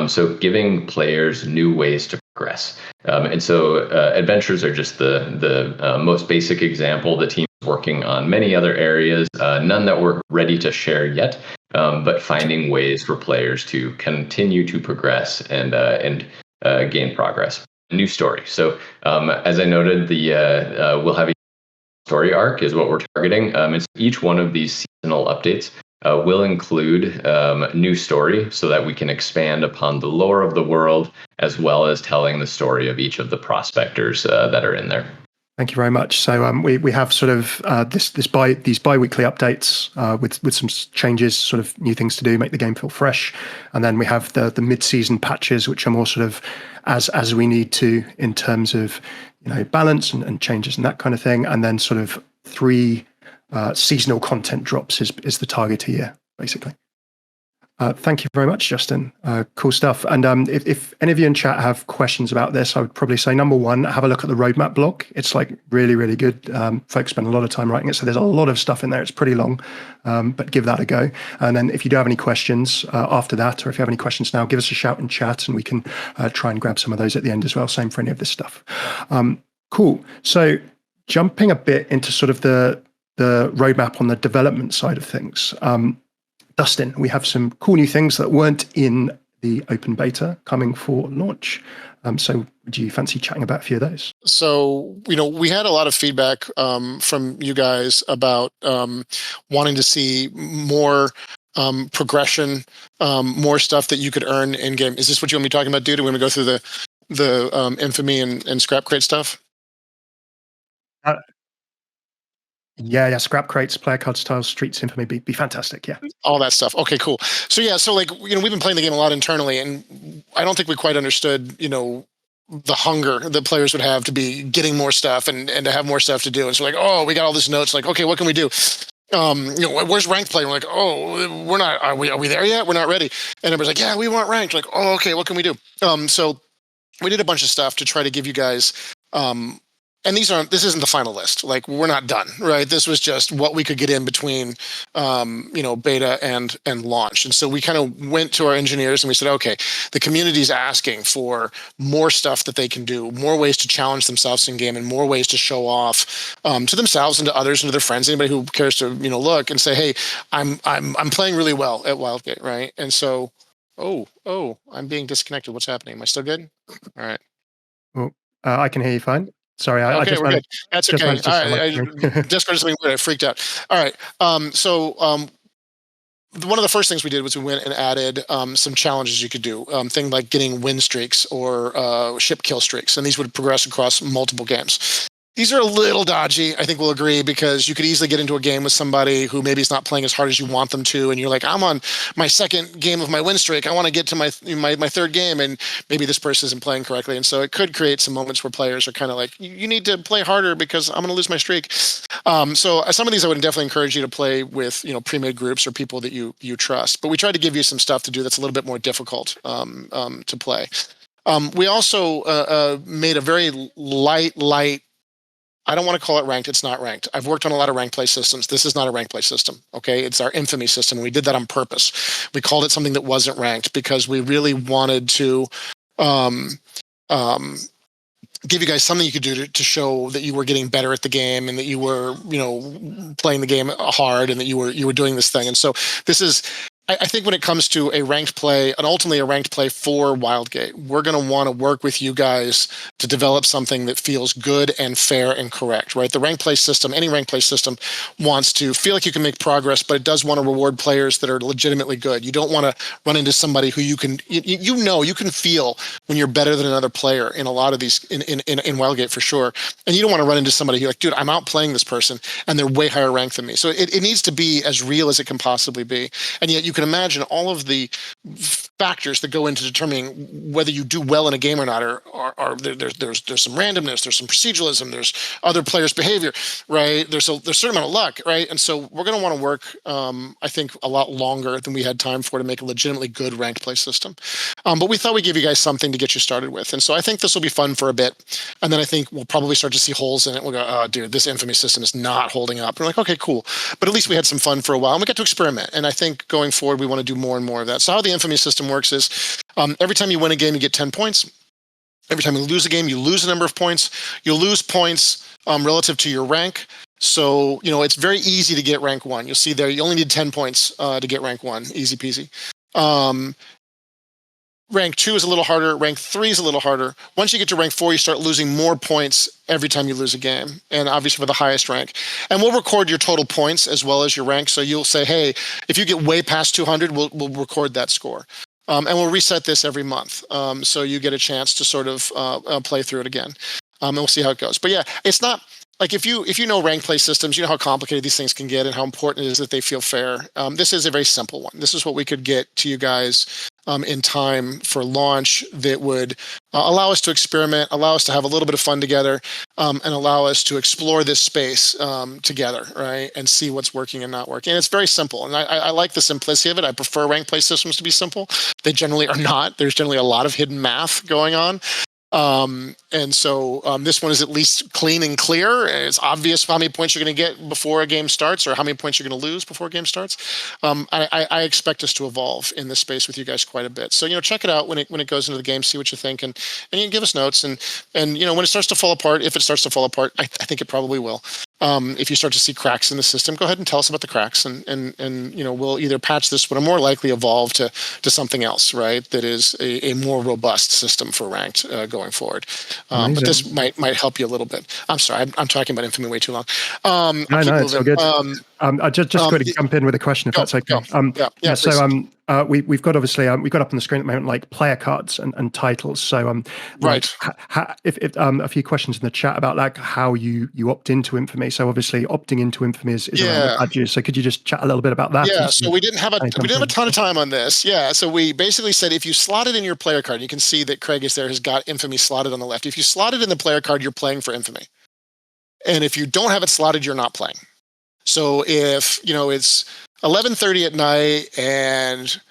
So giving players new ways to progress. And so adventures are just the most basic example. The team is working on many other areas, none that we're ready to share yet, but finding ways for players to continue to progress and gain progress. New story. So as I noted, we'll have a story arc is what we're targeting. And so each one of these seasonal updates will include new story so that we can expand upon the lore of the world, as well as telling the story of each of the prospectors that are in there. Thank you very much. So we have sort of these bi-weekly updates with some changes, sort of new things to do, make the game feel fresh, and then we have the mid-season patches, which are more sort of as we need to in terms of balance and changes and that kind of thing, and then sort of 3 seasonal content drops is the target a year, basically. Thank you very much, Justin. Cool stuff. And if any of you in chat have questions about this, I would probably say, number 1, have a look at the roadmap blog. It's like really, really good. Folks spend a lot of time writing it. So there's a lot of stuff in there. It's pretty long, but give that a go. And then if you do have any questions after that, or if you have any questions now, give us a shout in chat and we can try and grab some of those at the end as well. Same for any of this stuff. Cool. So jumping a bit into sort of the roadmap on the development side of things. Dustin, we have some cool new things that weren't in the open beta coming for launch. So do you fancy chatting about a few of those? So, we had a lot of feedback from you guys about wanting to see more progression, more stuff that you could earn in game. Is this what you want me talking about, dude? When we go through the Infamy and Scrap Crate stuff? Yeah, scrap crates, player card styles, streets, Infamy, be fantastic. Yeah, all that stuff. Okay, cool. So yeah, so like we've been playing the game a lot internally, and I don't think we quite understood the hunger that players would have to be getting more stuff and to have more stuff to do. And so like, oh, we got all this notes. Like, okay, what can we do? Where's ranked play? And we're like, oh, we're not. Are we there yet? We're not ready. And everybody's like, yeah, we want ranked. Like, oh, okay, what can we do? So we did a bunch of stuff to try to give you guys and this isn't the final list. Like, we're not done, right? This was just what we could get in between beta and launch. And so we kind of went to our engineers and we said, okay, the community's asking for more stuff that they can do, more ways to challenge themselves in game, and more ways to show off to themselves and to others and to their friends, anybody who cares to look and say, hey, I'm playing really well at Wildgate, right? And so I'm being disconnected. What's happening? Am I still good? All right. Well, I can hear you fine. Sorry, okay, I just we're good. That's okay. All right, Discord is something weird. I freaked out. All right. One of the first things we did was we went and added some challenges you could do. Things like getting win streaks or ship kill streaks, and these would progress across multiple games. These are a little dodgy, I think we'll agree, because you could easily get into a game with somebody who maybe is not playing as hard as you want them to, and you're like, I'm on my second game of my win streak. I want to get to my third game, and maybe this person isn't playing correctly. And so it could create some moments where players are kind of like, you need to play harder because I'm going to lose my streak. So some of these I would definitely encourage you to play with pre-made groups or people that you trust. But we tried to give you some stuff to do that's a little bit more difficult to play. We also made a very light, I don't want to call it ranked. It's not ranked. I've worked on a lot of ranked play systems. This is not a ranked play system. Okay. It's our Infamy system. We did that on purpose. We called it something that wasn't ranked because we really wanted to give you guys something you could do to show that you were getting better at the game and that you were, playing the game hard and that you were doing this thing. And so this is, I think when it comes to a ranked play, and ultimately a ranked play for Wildgate, we're going to want to work with you guys to develop something that feels good and fair and correct, right? The ranked play system, any ranked play system, wants to feel like you can make progress, but it does want to reward players that are legitimately good. You don't want to run into somebody who you can feel when you're better than another player in a lot of these, in Wildgate for sure. And you don't want to run into somebody who's like, dude, I'm outplaying this person and they're way higher ranked than me. So it needs to be as real as it can possibly be. And yet you can imagine all of the factors that go into determining whether you do well in a game or not. There's some randomness, there's some proceduralism, there's other players' behavior, right? There's a certain amount of luck, right? And so we're going to want to work, I think, a lot longer than we had time for to make a legitimately good ranked play system. But we thought we'd give you guys something to get you started with. And so I think this will be fun for a bit. And then I think we'll probably start to see holes in it. We'll go, oh, dude, this Infamy system is not holding up. And we're like, okay, cool. But at least we had some fun for a while and we got to experiment. And I think going forward, we want to do more and more of that. So how the Infamy system works is every time you win a game, you get 10 points. Every time you lose a game, you lose a number of points. You'll lose points relative to your rank. So, it's very easy to get rank 1. You'll see there, you only need 10 points to get rank 1. Easy peasy. Rank 2 is a little harder. Rank 3 is a little harder. Once you get to rank 4, you start losing more points every time you lose a game, and obviously for the highest rank. And we'll record your total points as well as your rank. So you'll say, hey, if you get way past 200, we'll record that score. And we'll reset this every month. So you get a chance to sort of play through it again. And we'll see how it goes. But yeah, it's not like if you know ranked play systems, you know how complicated these things can get and how important it is that they feel fair. This is a very simple one. This is what we could get to you guys in time for launch that would allow us to experiment, allow us to have a little bit of fun together, and allow us to explore this space together, right? And see what's working and not working. And it's very simple. And I like the simplicity of it. I prefer ranked play systems to be simple. They generally are not. There's generally a lot of hidden math going on. And so this one is at least clean and clear. It's obvious how many points you're going to get before a game starts or how many points you're going to lose before a game starts. I expect us to evolve in this space with you guys quite a bit. So, check it out when it goes into the game, see what you think, and you can give us notes. And when it starts to fall apart, if it starts to fall apart, I think it probably will. If you start to see cracks in the system, go ahead and tell us about the cracks, and we'll either patch this, but more likely evolve to something else, right? That is a more robust system for ranked going forward. But this might help you a little bit. I'm sorry, I'm talking about Infamy way too long. No, it's all good. I just got to jump in with a question, if that's okay. We've got obviously we've got up on the screen at the moment like player cards and titles. So right. If a few questions in the chat about like how you opt into Infamy. So obviously opting into Infamy is around the badges. So could you just chat a little bit about that? Yeah. So we didn't have a ton of time on this. Yeah. So we basically said if you slot it in your player card, you can see that Craig is there, has got Infamy slotted on the left. If you slot it in the player card, you're playing for Infamy, and if you don't have it slotted, you're not playing. So if it's 11:30 at night and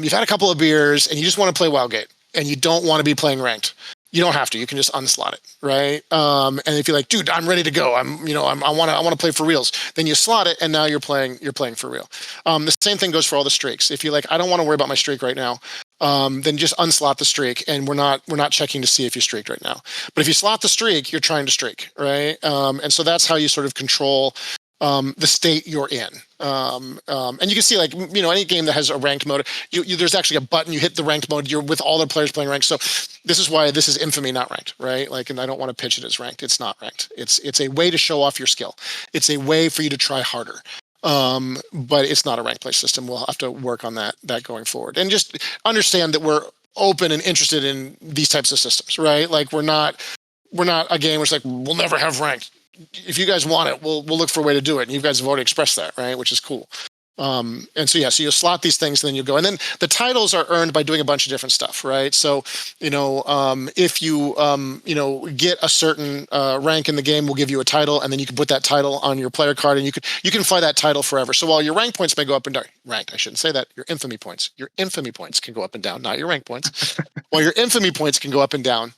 you've had a couple of beers and you just want to play Wildgate and you don't want to be playing ranked, you don't have to. You can just unslot it, right? And if you're like, dude, I'm ready to go. I want to play for reals. Then you slot it, and now you're playing for real. The same thing goes for all the streaks. If you're like, I don't want to worry about my streak right now, then just unslot the streak, and we're not checking to see if you streaked right now. But if you slot the streak, you're trying to streak, right? And so that's how you sort of control the state you're in. And you can see like, any game that has a ranked mode, there's actually a button, you hit the ranked mode, you're with all the players playing ranked. So this is why this is Infamy, not ranked, right? Like, and I don't want to pitch it as ranked. It's not ranked. It's a way to show off your skill. It's a way for you to try harder. But it's not a ranked play system. We'll have to work on that going forward. And just understand that we're open and interested in these types of systems, right? Like we're not a game where it's like, we'll never have ranked. If you guys want it, we'll look for a way to do it. And you guys have already expressed that, right? Which is cool. And so you'll slot these things, and then you go. And then the titles are earned by doing a bunch of different stuff, right? So, if you get a certain rank in the game, we'll give you a title, and then you can put that title on your player card, and you can fly that title forever. So while your rank points may go up and down, ranked, I shouldn't say that. Your infamy points can go up and down, not your rank points. While your infamy points can go up and down,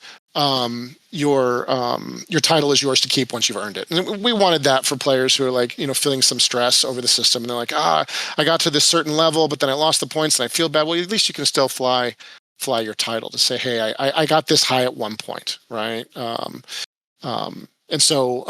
your title is yours to keep once you've earned it. And we wanted that for players who are like, feeling some stress over the system, and they're like, I got to this certain level, but then I lost the points and I feel bad. Well, at least you can still fly your title to say, hey, I got this high at one point, right? And so,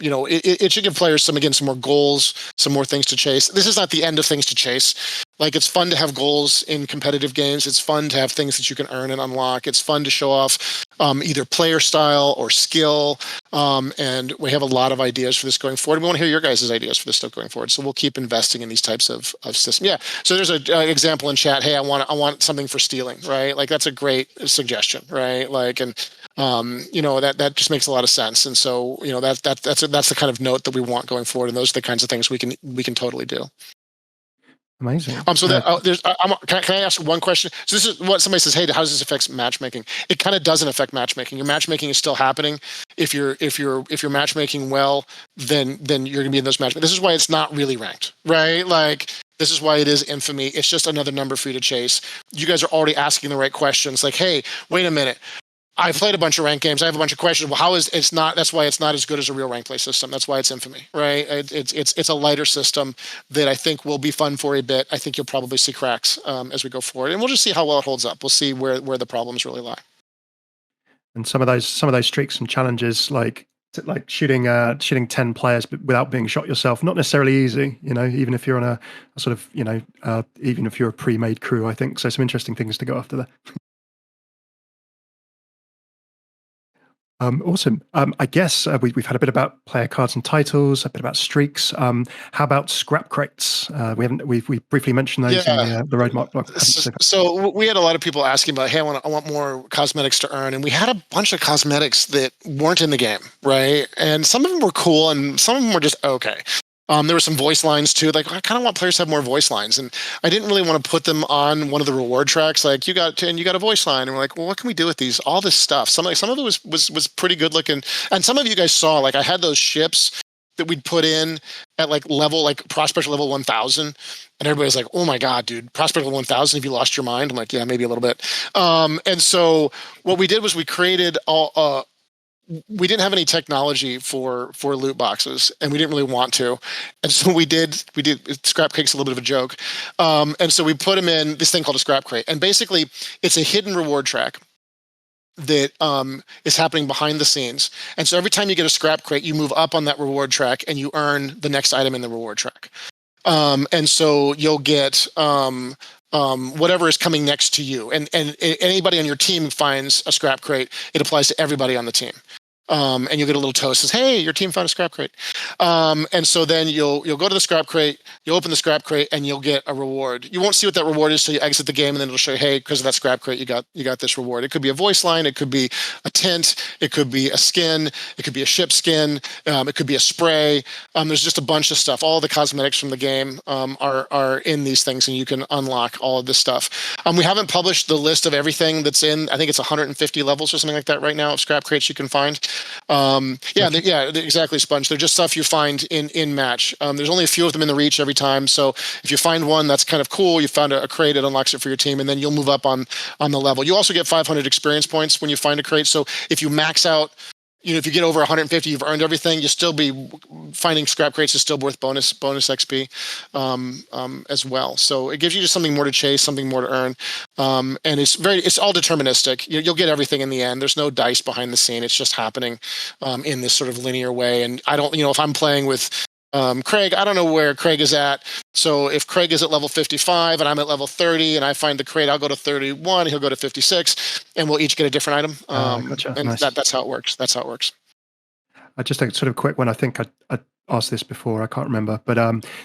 it should give players some more goals, some more things to chase. This is not the end of things to chase. Like, it's fun to have goals in competitive games. It's fun to have things that you can earn and unlock. It's fun to show off either player style or skill. And we have a lot of ideas for this going forward. We want to hear your guys' ideas for this stuff going forward. So we'll keep investing in these types of systems. Yeah. So there's an example in chat. Hey, I want something for stealing, right? Like, that's a great suggestion, right? Like, and that just makes a lot of sense. And so, that's the kind of note that we want going forward. And those are the kinds of things we can totally do. Amazing. Can I ask one question? So this is what somebody says, hey, how does this affect matchmaking? It kind of doesn't affect matchmaking. Your matchmaking is still happening. If you're matchmaking well, then you're gonna be in those matches. This is why it's not really ranked, right? Like, this is why it is Infamy. It's just another number for you to chase. You guys are already asking the right questions. Like, hey, wait a minute. I played a bunch of ranked games. I have a bunch of questions. Well, that's why it's not as good as a real ranked play system. That's why it's Infamy, right? It's a lighter system that I think will be fun for a bit. I think you'll probably see cracks as we go forward, and we'll just see how well it holds up. We'll see where the problems really lie. And some of those streaks and challenges, like shooting 10 players but without being shot yourself, not necessarily easy, even if you're on a sort of, even if you're a pre-made crew, I think. So some interesting things to go after there. Awesome. I guess we've had a bit about player cards and titles, a bit about streaks. How about scrap crates? We briefly mentioned those in the roadmap blog. So we had a lot of people asking about, hey, I want more cosmetics to earn, and we had a bunch of cosmetics that weren't in the game, right? And some of them were cool, and some of them were just okay. There were some voice lines too. Like, I kind of want players to have more voice lines, and I didn't really want to put them on one of the reward tracks. Like, you got a voice line, and we're like, well, what can we do with these? All this stuff. Some of it was pretty good looking, and some of you guys saw, like, I had those ships that we'd put in at prospect level 1000, and everybody's like, oh my god, dude, prospect level 1000. Have you lost your mind? I'm like, yeah, maybe a little bit. And so what we did was we created we didn't have any technology for loot boxes, and we didn't really want to. And so we did scrap cake's a little bit of a joke. And so we put them in this thing called a scrap crate. And basically it's a hidden reward track that is happening behind the scenes. And so every time you get a scrap crate, you move up on that reward track and you earn the next item in the reward track. And so you'll get whatever is coming next to you. And anybody on your team finds a scrap crate, it applies to everybody on the team. And you'll get a little toast that says, "Hey, your team found a scrap crate." And so then you'll go to the scrap crate, you'll open the scrap crate, and you'll get a reward. You won't see what that reward is till you exit the game, and then it'll show you, "Hey, because of that scrap crate, you got this reward." It could be a voice line, it could be a tint, it could be a skin, it could be a ship skin, it could be a spray. There's just a bunch of stuff. All the cosmetics from the game are in these things, and you can unlock all of this stuff. We haven't published the list of everything that's in. I think it's 150 levels or something like that right now of scrap crates you can find. Exactly, Sponge. They're just stuff you find in match. There's only a few of them in the reach every time, so if you find one, that's kind of cool. You found a crate, it unlocks it for your team, and then you'll move up on the level. You also get 500 experience points when you find a crate. So if you max out, if you get over 150, you've earned everything. You'll still be finding scrap crates is still worth bonus XP as well. So it gives you just something more to chase, something more to earn, and it's all deterministic. You'll get everything in the end. There's no dice behind the scene. It's just happening in this sort of linear way. And I don't, if I'm playing with Craig, I don't know where Craig is at. So if Craig is at level 55 and I'm at level 30 and I find the crate, I'll go to 31, he'll go to 56, and we'll each get a different item. Gotcha. And Nice. that's how it works. That's how it works. Just a sort of quick one. I think I asked this before. I can't remember. But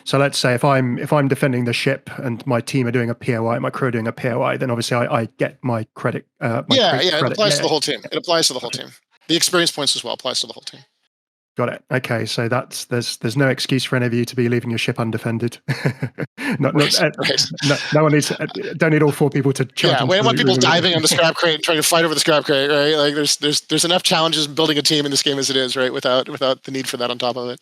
so let's say if I'm defending the ship and my team are doing a POI, my crew are doing a POI, then obviously I get my credit. It applies to the whole team. It applies to the whole team. The experience points as well applies to the whole team. Got it. Okay, so there's no excuse for any of you to be leaving your ship undefended. No one needs. Don't need all 4 people to. Yeah, we don't want people diving on the scrap crate and trying to fight over the scrap crate, right? Like there's enough challenges building a team in this game as it is, right? Without the need for that on top of it.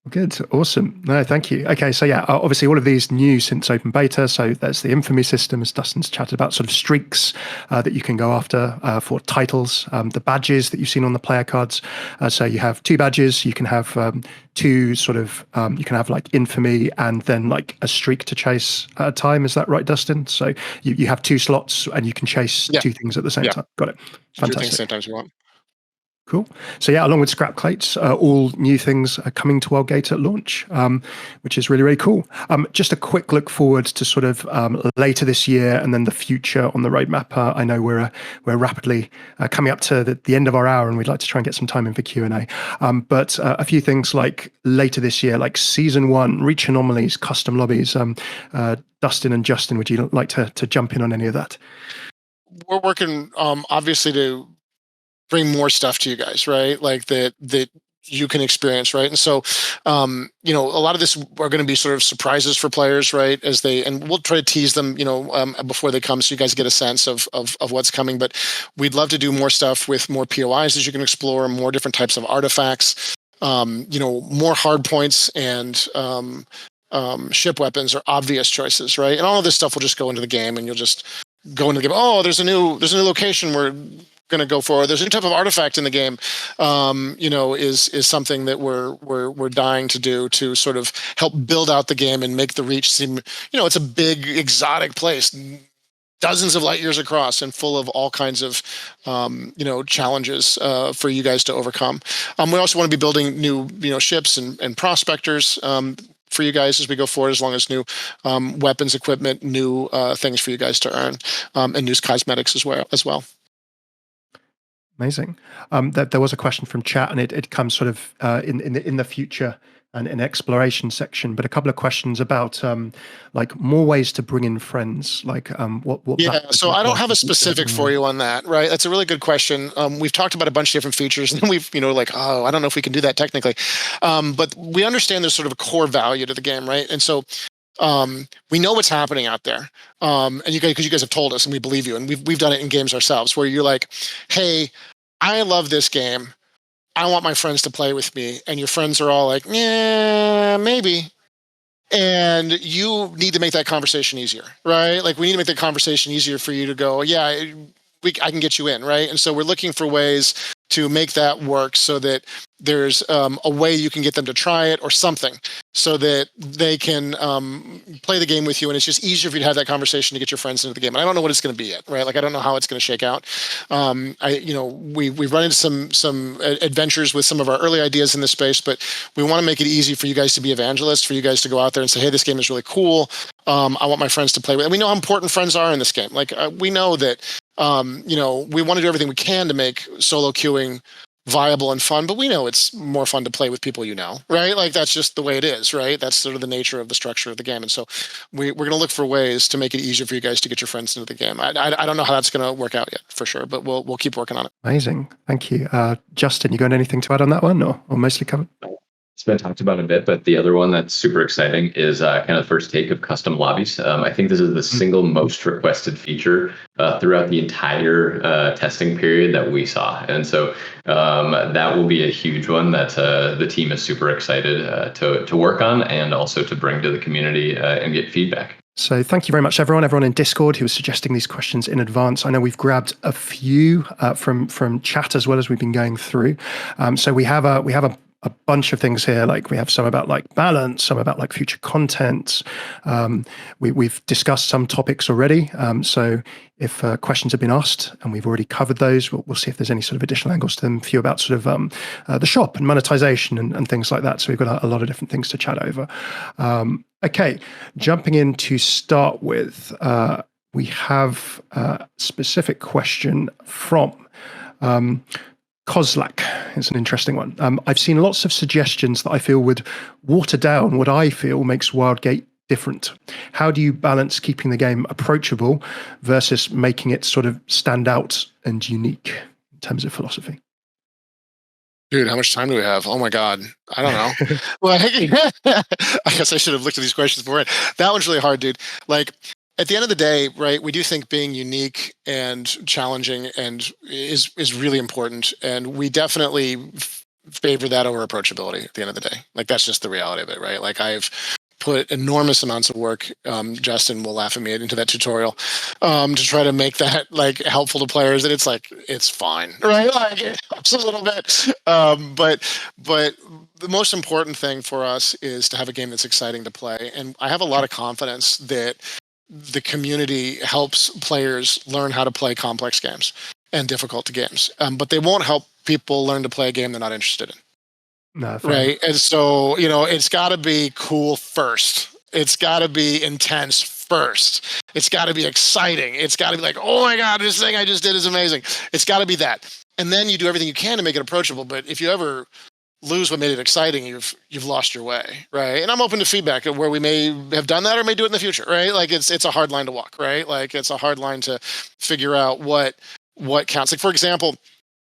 Good, awesome. No, thank you. Okay, so yeah, obviously all of these new since open beta. So there's the Infamy system, as Dustin's chatted about, sort of streaks that you can go after for titles. The badges that you've seen on the player cards. So you have 2 badges. You can have 2 sort of. You can have like Infamy and then like a streak to chase at a time. Is that right, Dustin? So you have 2 slots and you can chase 2 things at the same time. Got it. Fantastic. 2 things at the same time if you want. Cool. So yeah, along with scrap crates, all new things are coming to Wildgate at launch, which is really, really cool. Just a quick look forward to sort of later this year and then the future on the roadmap. I know we're rapidly coming up to the end of our hour, and we'd like to try and get some time in for Q&A. But a few things like later this year, like Season 1, Reach Anomalies, custom lobbies. Dustin and Justin, would you like to jump in on any of that? We're working obviously to bring more stuff to you guys, right? Like that you can experience, right? And so, a lot of this are going to be sort of surprises for players, right? And we'll try to tease them, before they come, so you guys get a sense of what's coming. But we'd love to do more stuff with more POIs that you can explore, more different types of artifacts, more hard points and ship weapons are obvious choices, right? And all of this stuff will just go into the game, and you'll just go into the game. Oh, there's a new location we're going to go for. There's a new type of artifact in the game, is something that we're dying to do to sort of help build out the game and make the Reach seem, it's a big exotic place, dozens of light years across and full of all kinds of, challenges for you guys to overcome. We also want to be building new, ships and prospectors for you guys as we go forward, as long as new weapons, equipment, new things for you guys to earn, and new cosmetics as well. Amazing. There was a question from chat, and it comes sort of in the future and in exploration section, but a couple of questions about like more ways to bring in friends, like what. Yeah, so I don't have a specific for you on that, right? That's a really good question. We've talked about a bunch of different features, and we've I don't know if we can do that technically, but we understand there's sort of a core value to the game, right? And so we know what's happening out there, and because you guys have told us, and we believe you, and we've done it in games ourselves, where you're like, hey, I love this game, I want my friends to play with me, and your friends are all like, yeah, maybe, and you need to make that conversation easier, right? Like, we need to make that conversation easier for you to go, yeah, I can get you in, right? And so we're looking for ways to make that work so that there's a way you can get them to try it or something so that they can play the game with you. And it's just easier for you to have that conversation to get your friends into the game. And I don't know what it's going to be yet, right? Like, I don't know how it's going to shake out. We've run into some adventures with some of our early ideas in this space, but we want to make it easy for you guys to be evangelists, for you guys to go out there and say, hey, this game is really cool. I want my friends to play with it. And we know how important friends are in this game. Like, we know that, we want to do everything we can to make solo queuing viable and fun, but we know it's more fun to play with people, right? Like, that's just the way it is, right? That's sort of the nature of the structure of the game. And so we're going to look for ways to make it easier for you guys to get your friends into the game. I don't know how that's going to work out yet, for sure, but we'll keep working on it. Amazing. Thank you. Justin, you got anything to add on that one, or mostly covered? It's been talked about a bit, but the other one that's super exciting is kind of the first take of custom lobbies. I think this is the single most requested feature throughout the entire testing period that we saw. And so that will be a huge one that the team is super excited to work on and also to bring to the community and get feedback. So thank you very much, everyone in Discord who was suggesting these questions in advance. I know we've grabbed a few from chat as well as we've been going through. So we have a bunch of things here. Like, we have some about like balance, some about like future content. We've discussed some topics already. So if questions have been asked and we've already covered those, we'll see if there's any sort of additional angles to them. A few about sort of the shop and monetization and things like that. So we've got a lot of different things to chat over. Okay, jumping in to start with, we have a specific question from Kozlak. It's an interesting one. I've seen lots of suggestions that I feel would water down what I feel makes Wildgate different. How do you balance keeping the game approachable versus making it sort of stand out and unique in terms of philosophy? Dude, how much time do we have? Oh my God. I don't know. Well, I guess I should have looked at these questions before. That one's really hard, dude. Like, at the end of the day, right, we do think being unique and challenging and is really important. And we definitely favor that over approachability at the end of the day. Like, that's just the reality of it, right? Like, I've put enormous amounts of work, Justin will laugh at me into that tutorial, to try to make that like helpful to players. And it's like, it's fine, right? Like, it helps a little bit. But the most important thing for us is to have a game that's exciting to play. And I have a lot of confidence that the community helps players learn how to play complex games and difficult games. But they won't help people learn to play a game they're not interested in. No, right. And so, it's got to be cool first. It's got to be intense first. It's got to be exciting. It's got to be like, oh my God, this thing I just did is amazing. It's got to be that. And then you do everything you can to make it approachable. But if you ever lose what made it exciting, you've lost your way, right? And I'm open to feedback of where we may have done that or may do it in the future, right? Like, it's a hard line to walk, right? Like, it's a hard line to figure out what counts. Like, for example,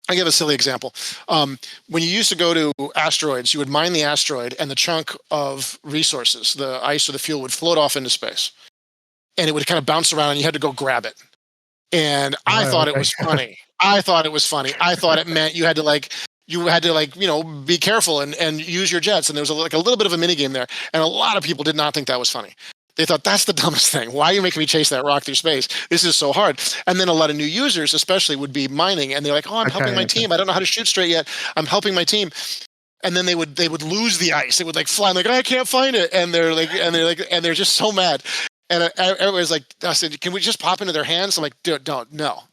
I give a silly example. When you used to go to asteroids, you would mine the asteroid and the chunk of resources, the ice or the fuel, would float off into space. And it would kind of bounce around and you had to go grab it. And I thought it was funny. I thought it meant you had to be careful and use your jets. And there was a little bit of a mini game there. And a lot of people did not think that was funny. They thought, that's the dumbest thing. Why are you making me chase that rock through space? This is so hard. And then a lot of new users especially would be mining and they're like, oh, I'm helping my team. I don't know how to shoot straight yet. I'm helping my team. And then they would lose the ice. It would like fly. I'm like, I can't find it. And they're just so mad. And everybody's like, I said, can we just pop into their hands? I'm like, dude, don't, no.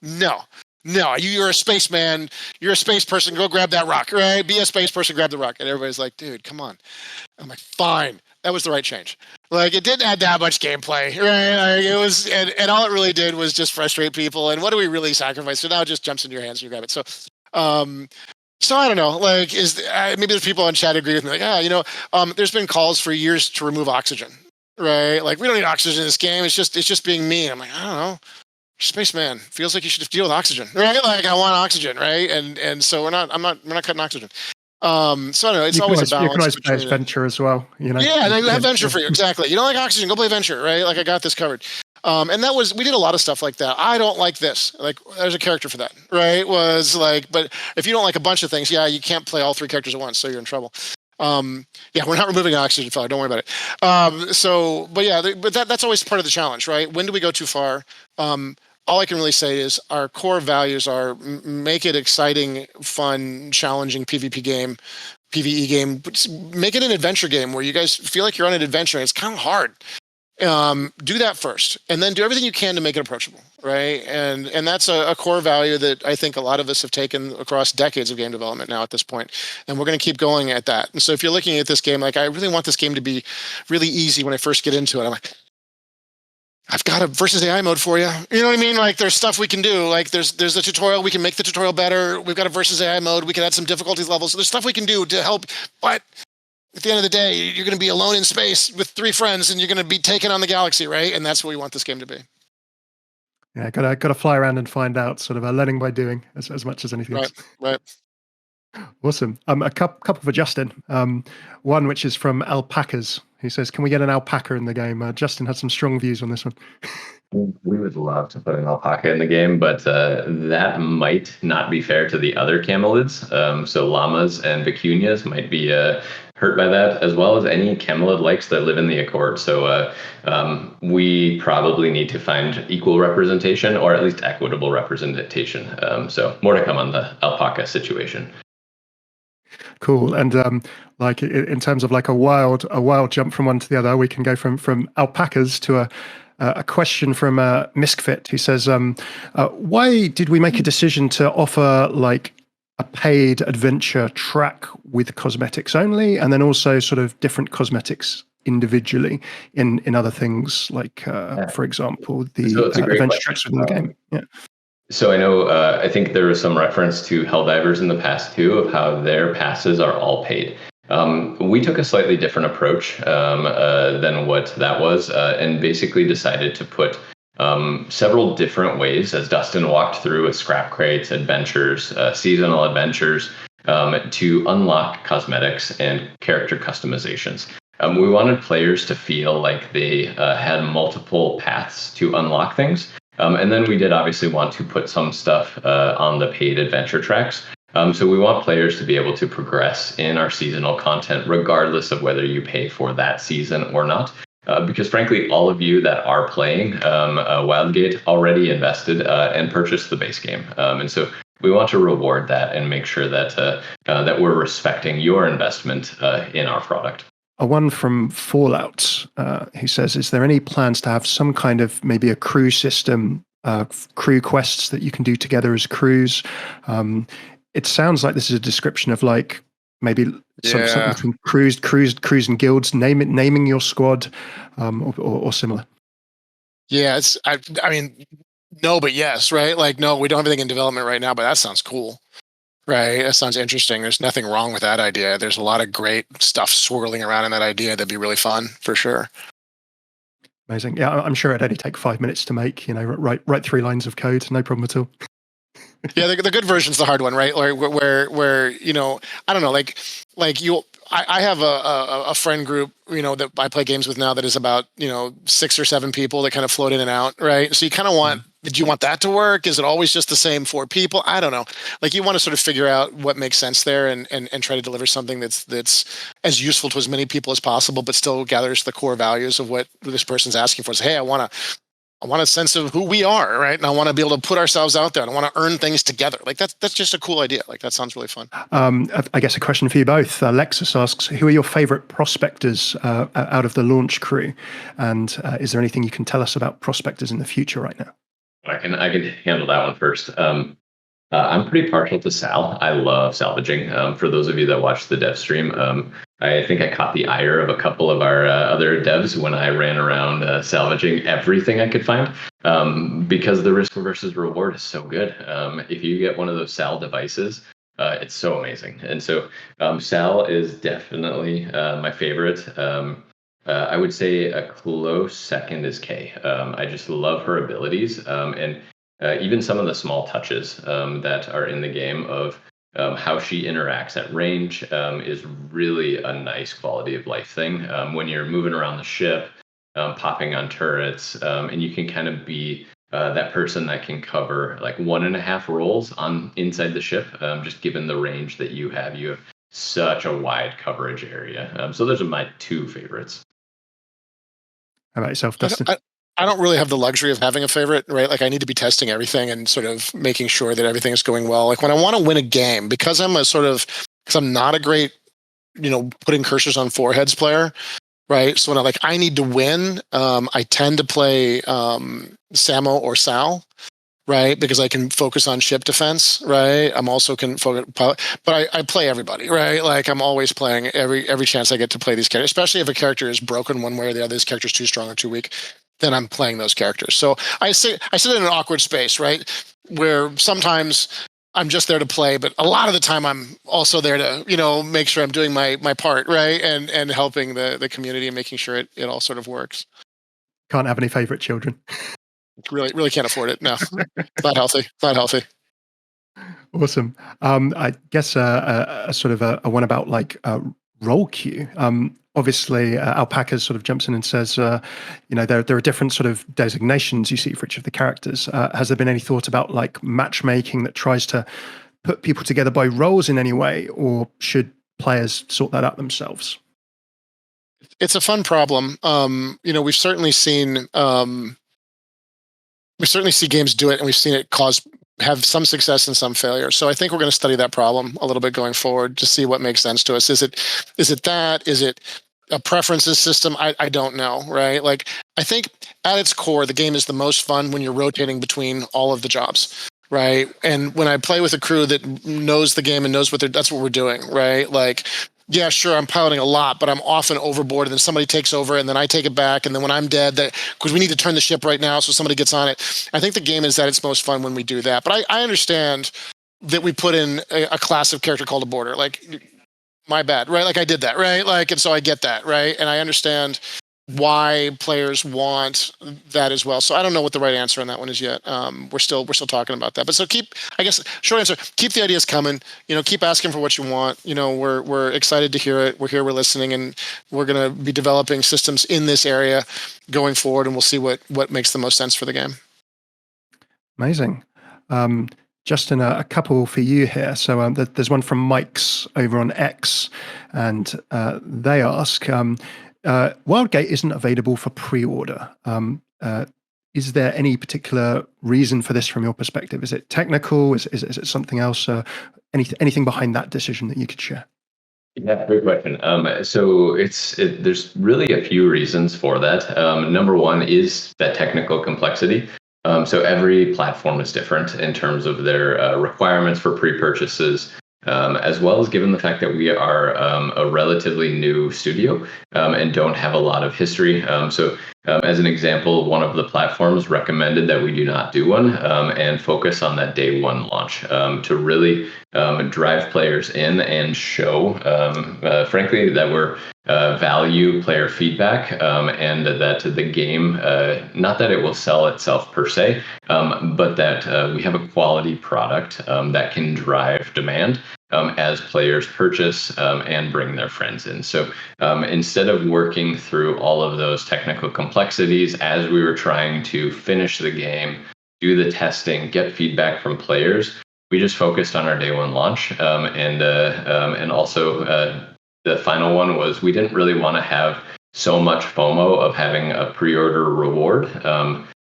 You're a spaceman. You're a space person. Go grab that rock, right? Be a space person, grab the rock. And everybody's like, dude, come on. I'm like, fine. That was the right change. Like, it didn't add that much gameplay, right? Like, it was, and all it really did was just frustrate people. And what do we really sacrifice? So now it just jumps into your hands and you grab it. So I don't know. Like, maybe there's people on chat agree with me. Like, there's been calls for years to remove oxygen, right? Like, we don't need oxygen in this game. It's just being me. I'm like, I don't know. Spaceman feels like you should deal with oxygen, right? Like, I want oxygen, right? And so we're not cutting oxygen. So I don't know. It's always a balance. You can always play as Venture as well. Yeah, you have Venture for you. Exactly. You don't like oxygen, go play Venture, right? Like, I got this covered. And we did a lot of stuff like that. I don't like this. Like, there's a character for that, right? Was like, but if you don't like a bunch of things, you can't play all three characters at once, so you're in trouble. We're not removing oxygen, fella. Don't worry about it. But that's always part of the challenge, right? When do we go too far? all I can really say is our core values are make it exciting, fun, challenging PvP game, PvE game. But make it an adventure game where you guys feel like you're on an adventure. And it's kind of hard. Do that first, and then do everything you can to make it approachable, right? And that's a core value that I think a lot of us have taken across decades of game development now at this point, and we're going to keep going at that. And so if you're looking at this game, like I really want this game to be really easy when I first get into it. I'm like, I've got a versus AI mode for you. You know what I mean? Like there's stuff we can do. Like there's a tutorial. We can make the tutorial better. We've got a versus AI mode. We can add some difficulty levels. So there's stuff we can do to help. But at the end of the day, you're going to be alone in space with 3 friends, and you're going to be taking on the galaxy, right? And that's what we want this game to be. Yeah, gotta fly around and find out. Sort of learning by doing as much as anything else. Right. Awesome. A couple for Justin. One which is from Alpacas. He says, "Can we get an alpaca in the game?" Justin had some strong views on this one. We would love to put an alpaca in the game, but that might not be fair to the other camelids. So llamas and vicuñas might be hurt by that, as well as any camelid likes that live in the Accord. So we probably need to find equal representation, or at least equitable representation. So more to come on the alpaca situation. Cool. And like in terms of like a wild jump from one to the other, we can go from alpacas to a question from Misfit. He says, why did we make a decision to offer like a paid adventure track with cosmetics only, and then also sort of different cosmetics individually in other things, like for example the adventure tracks within the game? Yeah. So I know, I think there was some reference to Helldivers in the past too, of how their passes are all paid. We took a slightly different approach than what that was, and basically decided to put several different ways, as Dustin walked through, with scrap crates, adventures, seasonal adventures, to unlock cosmetics and character customizations. We wanted players to feel like they had multiple paths to unlock things. And then we did obviously want to put some stuff on the paid adventure tracks. So we want players to be able to progress in our seasonal content, regardless of whether you pay for that season or not. Because frankly, all of you that are playing Wildgate already invested and purchased the base game. And so we want to reward that and make sure that that we're respecting your investment in our product. A one from Fallout, who says, is there any plans to have some kind of maybe a crew system, crew quests that you can do together as crews? It sounds like this is a description of like maybe something between crews and guilds, naming your squad, or similar. Yeah, I mean, no, but yes, right? Like, no, we don't have anything in development right now, but that sounds cool. Right. That sounds interesting. There's nothing wrong with that idea. There's a lot of great stuff swirling around in that idea that'd be really fun for sure. Amazing. Yeah, I'm sure it'd only take 5 minutes to make, write 3 lines of code, no problem at all. Yeah, the good version's the hard one, right? Or where I don't know, like you. I have a friend group, that I play games with now that is about 6 or 7 people that kind of float in and out, right? So you kind of want. Did you want that to work? Is it always just the same 4 people? I don't know. Like you want to sort of figure out what makes sense there and try to deliver something that's as useful to as many people as possible, but still gathers the core values of what this person's asking for. So, hey, I want a sense of who we are, right? And I want to be able to put ourselves out there, and I want to earn things together. Like that's just a cool idea. Like that sounds really fun. I guess a question for you both. Lexus asks, who are your favorite prospectors out of the launch crew? And is there anything you can tell us about prospectors in the future right now? I can handle that one first. I'm pretty partial to Sal. I love salvaging. For those of you that watched the dev stream, I think I caught the ire of a couple of our other devs when I ran around salvaging everything I could find, because the risk versus reward is so good. If you get one of those Sal devices, it's so amazing. And so Sal is definitely my favorite. I would say a close second is Kay. I just love her abilities, and even some of the small touches that are in the game of how she interacts at range is really a nice quality of life thing. When you're moving around the ship, popping on turrets, and you can kind of be that person that can cover like 1.5 rolls on inside the ship, just given the range that you have. You have such a wide coverage area. So those are my 2 favorites. How about yourself, Dustin? I don't really have the luxury of having a favorite, right? Like I need to be testing everything and sort of making sure that everything is going well. Like when I want to win a game, because I'm not a great, putting cursors on foreheads player, right? So when I need to win, I tend to play Samo or Sal, right? Because I can focus on ship defense, right? I'm also can focus, but I play everybody, right? Like I'm always playing every chance I get to play these characters, especially if a character is broken one way or the other. This character's too strong or too weak, then I'm playing those characters. So I sit in an awkward space, right? Where sometimes I'm just there to play, but a lot of the time I'm also there to, make sure I'm doing my part, right? And helping the community and making sure it all sort of works. Can't have any favorite children. Really can't afford it. No, it's not healthy. It's not healthy. Awesome. I guess a sort of a one about like role queue. Obviously, Alpaca sort of jumps in and says, there are different sort of designations you see for each of the characters. Has there been any thought about like matchmaking that tries to put people together by roles in any way, or should players sort that out themselves? It's a fun problem. We've certainly seen games do it, and we've seen it have some success and some failure. So I think we're going to study that problem a little bit going forward to see what makes sense to us. Is it that? Is it a preferences system? I don't know, right? Like I think at its core, the game is the most fun when you're rotating between all of the jobs, right? And when I play with a crew that knows the game and knows that's what we're doing, right? Like, yeah, sure, I'm piloting a lot, but I'm often overboard, and then somebody takes over, and then I take it back, and then when I'm dead, because we need to turn the ship right now, so somebody gets on it. I think the game is at its most fun when we do that. But I understand that we put in a class of character called a border. Like, my bad, right? Like I did that, right? Like, and so I get that, right? And I understand why players want that as well. So I don't know what the right answer on that one is yet. We're still talking about that. But so short answer, keep the ideas coming, keep asking for what you want. We're excited to hear it. We're here, we're listening, and we're going to be developing systems in this area going forward, and we'll see what makes the most sense for the game. Amazing. Justin, a couple for you here. So there's one from Mike's over on X, and they ask, Wildgate isn't available for pre-order. Is there any particular reason for this from your perspective? Is it technical? Is it something else? Anything behind that decision that you could share? Yeah, great question. So there's really a few reasons for that. Number one is that technical complexity. So every platform is different in terms of their requirements for pre-purchases, as well as given the fact that we are a relatively new studio and don't have a lot of history. So as an example, one of the platforms recommended that we do not do one and focus on that day one launch to really drive players in and show, frankly, that we're value player feedback and that the game, not that it will sell itself per se, but that we have a quality product that can drive demand as players purchase and bring their friends in. So instead of working through all of those technical complexities as we were trying to finish the game, do the testing, get feedback from players, we just focused on our day one launch. And also the final one was we didn't really want to have so much FOMO of having a pre-order reward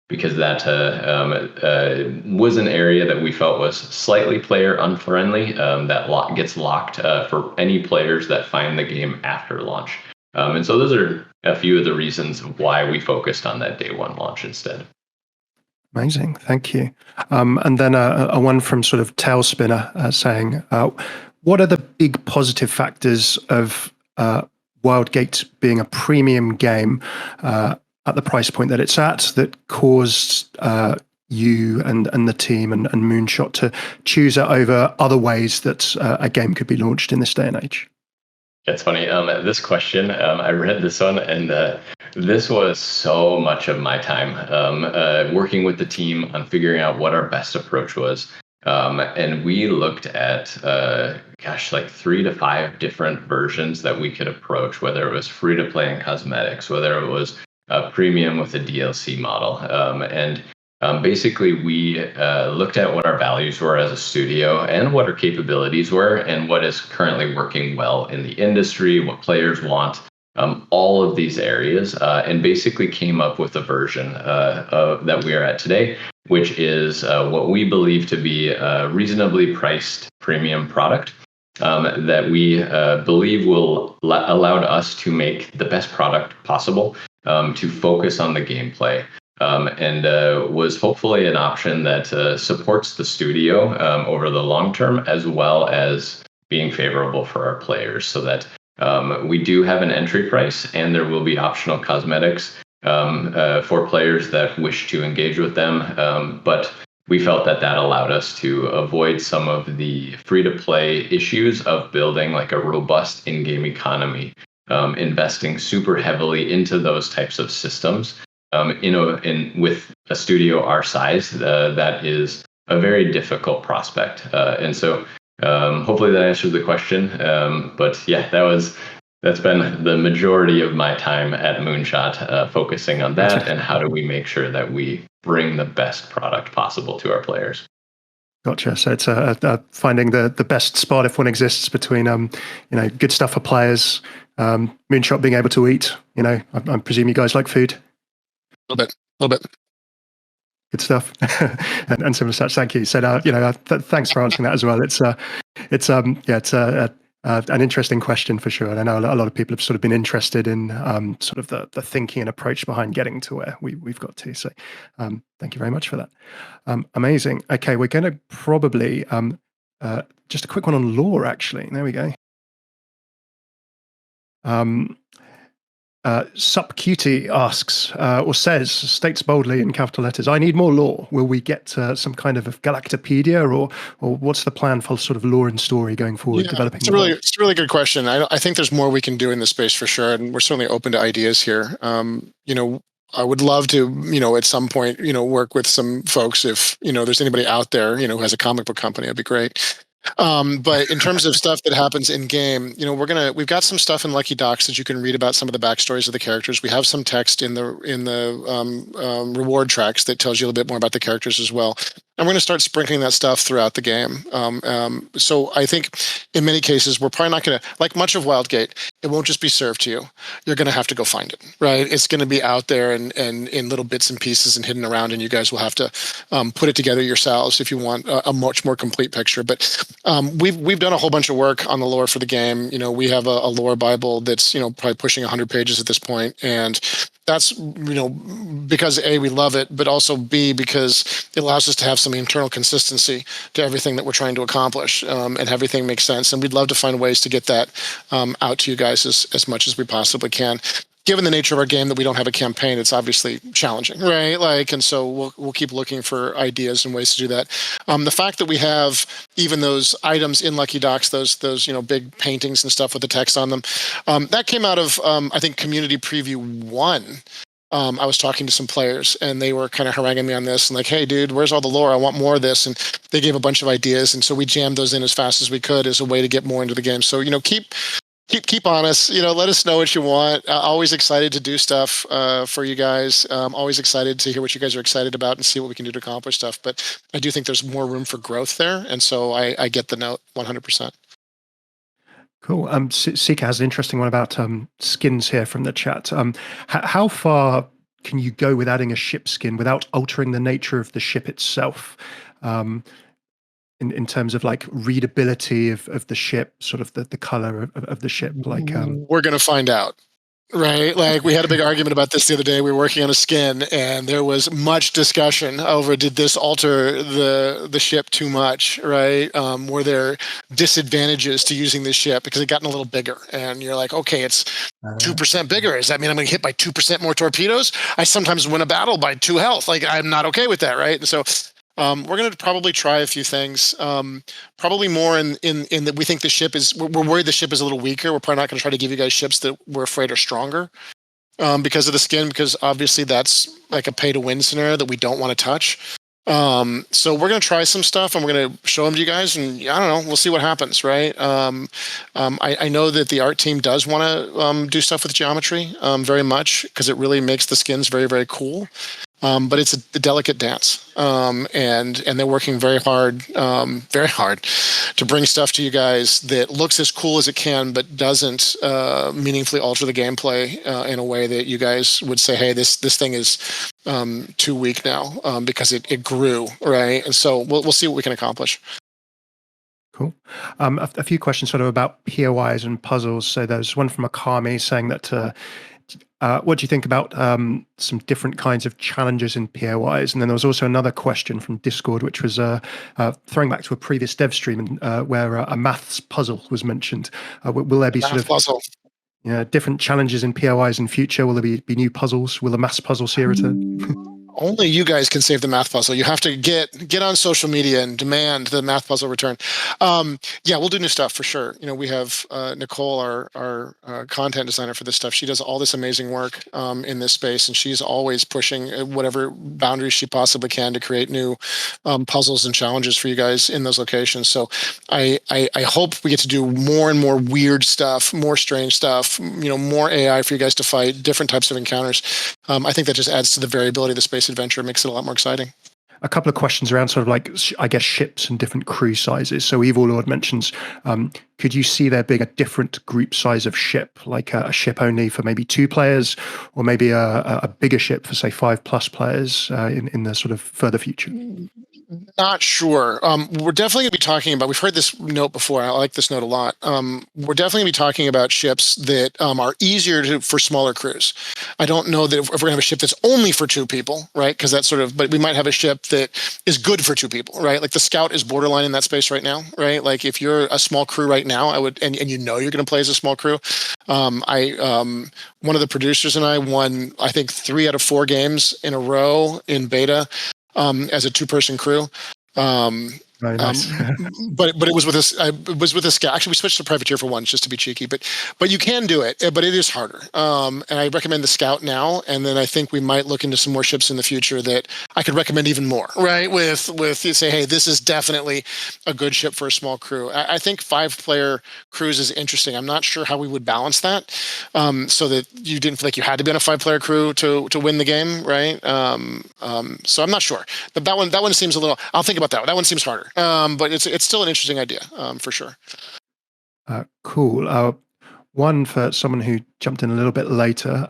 because that was an area that we felt was slightly player unfriendly that gets locked for any players that find the game after launch. And so those are a few of the reasons why we focused on that day one launch instead. Amazing, thank you. And then a one from sort of Tailspinner saying, what are the big positive factors of Wildgate being a premium game at the price point that it's at that caused you and the team and Moonshot to choose it over other ways that a game could be launched in this day and age? It's funny. This question, I read this one, and this was so much of my time working with the team on figuring out what our best approach was. And we looked at, like 3 to 5 different versions that we could approach, whether it was free to play and cosmetics, whether it was premium with a DLC model. And basically, we looked at what our values were as a studio and what our capabilities were and what is currently working well in the industry, what players want, all of these areas, and basically came up with a version that we are at today, which is what we believe to be a reasonably priced premium product that we believe will allow us to make the best product possible, to focus on the gameplay, and was hopefully an option that supports the studio over the long term, as well as being favorable for our players, so that we do have an entry price, and there will be optional cosmetics for players that wish to engage with them. But we felt that allowed us to avoid some of the free-to-play issues of building like a robust in-game economy, investing super heavily into those types of systems. With a studio our size, that is a very difficult prospect. And so hopefully that answered the question. But yeah, that's been the majority of my time at Moonshot, focusing on that and how do we make sure that we bring the best product possible to our players. Gotcha. So it's finding the best spot, if one exists, between good stuff for players, Moonshot being able to eat. I presume you guys like food. A little bit. Good stuff, and similar such. Thank you. So, thanks for answering that as well. It's an interesting question for sure. And I know a lot of people have sort of been interested in sort of the thinking and approach behind getting to where we've got to. So, thank you very much for that. Amazing. Okay, we're going to probably just a quick one on lore. Actually, there we go. Supcutie asks or states boldly in capital letters, I need more lore. Will we get some kind of Galactopedia, or what's the plan for sort of lore and story going forward? Developing it's a really good question. I think there's more we can do in this space for sure, and we're certainly open to ideas here. I would love to, at some point, work with some folks. If there's anybody out there, who has a comic book company, that'd be great. But in terms of stuff that happens in game, we've got some stuff in Lucky Docs that you can read about some of the backstories of the characters. We have some text in the reward tracks that tells you a little bit more about the characters as well. And we're going to start sprinkling that stuff throughout the game. So I think in many cases, we're probably not going to, like much of Wildgate, it won't just be served to you. You're going to have to go find it, right? It's going to be out there and in little bits and pieces and hidden around, and you guys will have to put it together yourselves if you want a much more complete picture. But we've done a whole bunch of work on the lore for the game. We have a lore Bible that's probably pushing 100 pages at this point, and that's because A, we love it, but also B, because it allows us to have some internal consistency to everything that we're trying to accomplish, and everything makes sense. And we'd love to find ways to get that out to you guys as much as we possibly can. Given the nature of our game that we don't have a campaign, it's obviously challenging, right? And so we'll keep looking for ideas and ways to do that. The fact that we have even those items in Lucky Docs, those big paintings and stuff with the text on them, that came out of I think Community Preview 1. I was talking to some players, and they were kind of haranguing me on this and like, hey, dude, where's all the lore? I want more of this. And they gave a bunch of ideas, and so we jammed those in as fast as we could as a way to get more into the game. So keep on us, let us know what you want. Always excited to do stuff for you guys. Always excited to hear what you guys are excited about and see what we can do to accomplish stuff. But I do think there's more room for growth there. And so I get the note 100%. Cool. Sika has an interesting one about skins here from the chat. How far can you go with adding a ship skin without altering the nature of the ship itself? In terms of like readability of the ship, sort of the color of the ship, like we're gonna find out, right? Like we had a big argument about this the other day. We were working on a skin, and there was much discussion over did this alter the ship too much, right? Were there disadvantages to using this ship because it gotten a little bigger? And you're like, okay, it's 2% bigger. Does that mean I'm going to hit by 2% more torpedoes? I sometimes win a battle by 2 health. Like I'm not okay with that, right? And so. We're going to probably try a few things. Probably more in that we think the ship is. We're worried the ship is a little weaker. We're probably not going to try to give you guys ships that we're afraid are stronger because of the skin. Because obviously that's like a pay-to-win scenario that we don't want to touch. So we're going to try some stuff, and we're going to show them to you guys. And I don't know. We'll see what happens, right? I know that the art team does want to do stuff with geometry very much because it really makes the skins very, very cool. But it's a delicate dance, and they're working very hard to bring stuff to you guys that looks as cool as it can, but doesn't meaningfully alter the gameplay in a way that you guys would say, "Hey, this thing is too weak now," because it grew, right? And so we'll see what we can accomplish. Cool. A few questions sort of about POIs and puzzles. So there's one from Akami saying that what do you think about some different kinds of challenges in POIs? And then there was also another question from Discord, which was throwing back to a previous dev stream where a maths puzzle was mentioned. Will there be sort of Puzzle. different challenges in POIs in future? Will there be new puzzles? Will the maths puzzles here return? Only you guys can save the math puzzle. You have to get on social media and demand the math puzzle return. Yeah, we'll do new stuff for sure. We have Nicole, our content designer for this stuff. She does all this amazing work in this space, and she's always pushing whatever boundaries she possibly can to create new puzzles and challenges for you guys in those locations. So I hope we get to do more and more weird stuff, more strange stuff, more AI for you guys to fight, different types of encounters. I think that just adds to the variability of the space adventure, makes it a lot more exciting. A couple of questions around sort of like, I guess, ships and different crew sizes. So Evil Lord mentions, could you see there being a different group size of ship, like a ship only for maybe 2 players, or maybe a bigger ship for, say, 5+ players in the sort of further future? Not sure. We're definitely going to be talking about, we've heard this note before. I like this note a lot. We're definitely going to be talking about ships that are easier for smaller crews. I don't know that if we're going to have a ship that's only for 2 people, right? Because that's but we might have a ship that is good for 2 people, right? Like the Scout is borderline in that space right now, right? Like if you're a small crew right now, I would, and you're going to play as a small crew. One of the producers and I won, I think, 3 out of 4 games in a row in beta as a 2-person crew. Very nice. But it was with a Scout. Actually, we switched to Privateer for once just to be cheeky. But you can do it, but it is harder. And I recommend the Scout now. And then I think we might look into some more ships in the future that I could recommend even more. Right? With you say, hey, this is definitely a good ship for a small crew. I think 5-player crews is interesting. I'm not sure how we would balance that, so that you didn't feel like you had to be on a 5-player crew to win the game, right? So I'm not sure. But that one seems a little. I'll think about that one. That one seems harder. But it's still an interesting idea, for sure. Cool. One for someone who jumped in a little bit later.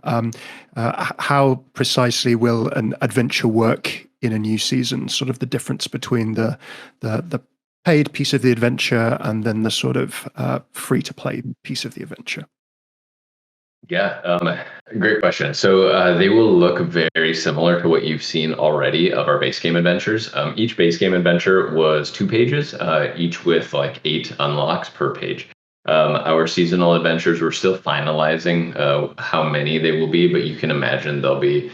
How precisely will an adventure work in a new season? Sort of the difference between the paid piece of the adventure and then the sort of free to play piece of the adventure. Yeah, great question. So they will look very similar to what you've seen already of our base game adventures. Each base game adventure was 2 pages, each with like 8 unlocks per page. Our seasonal adventures, we're still finalizing how many they will be, but you can imagine they'll be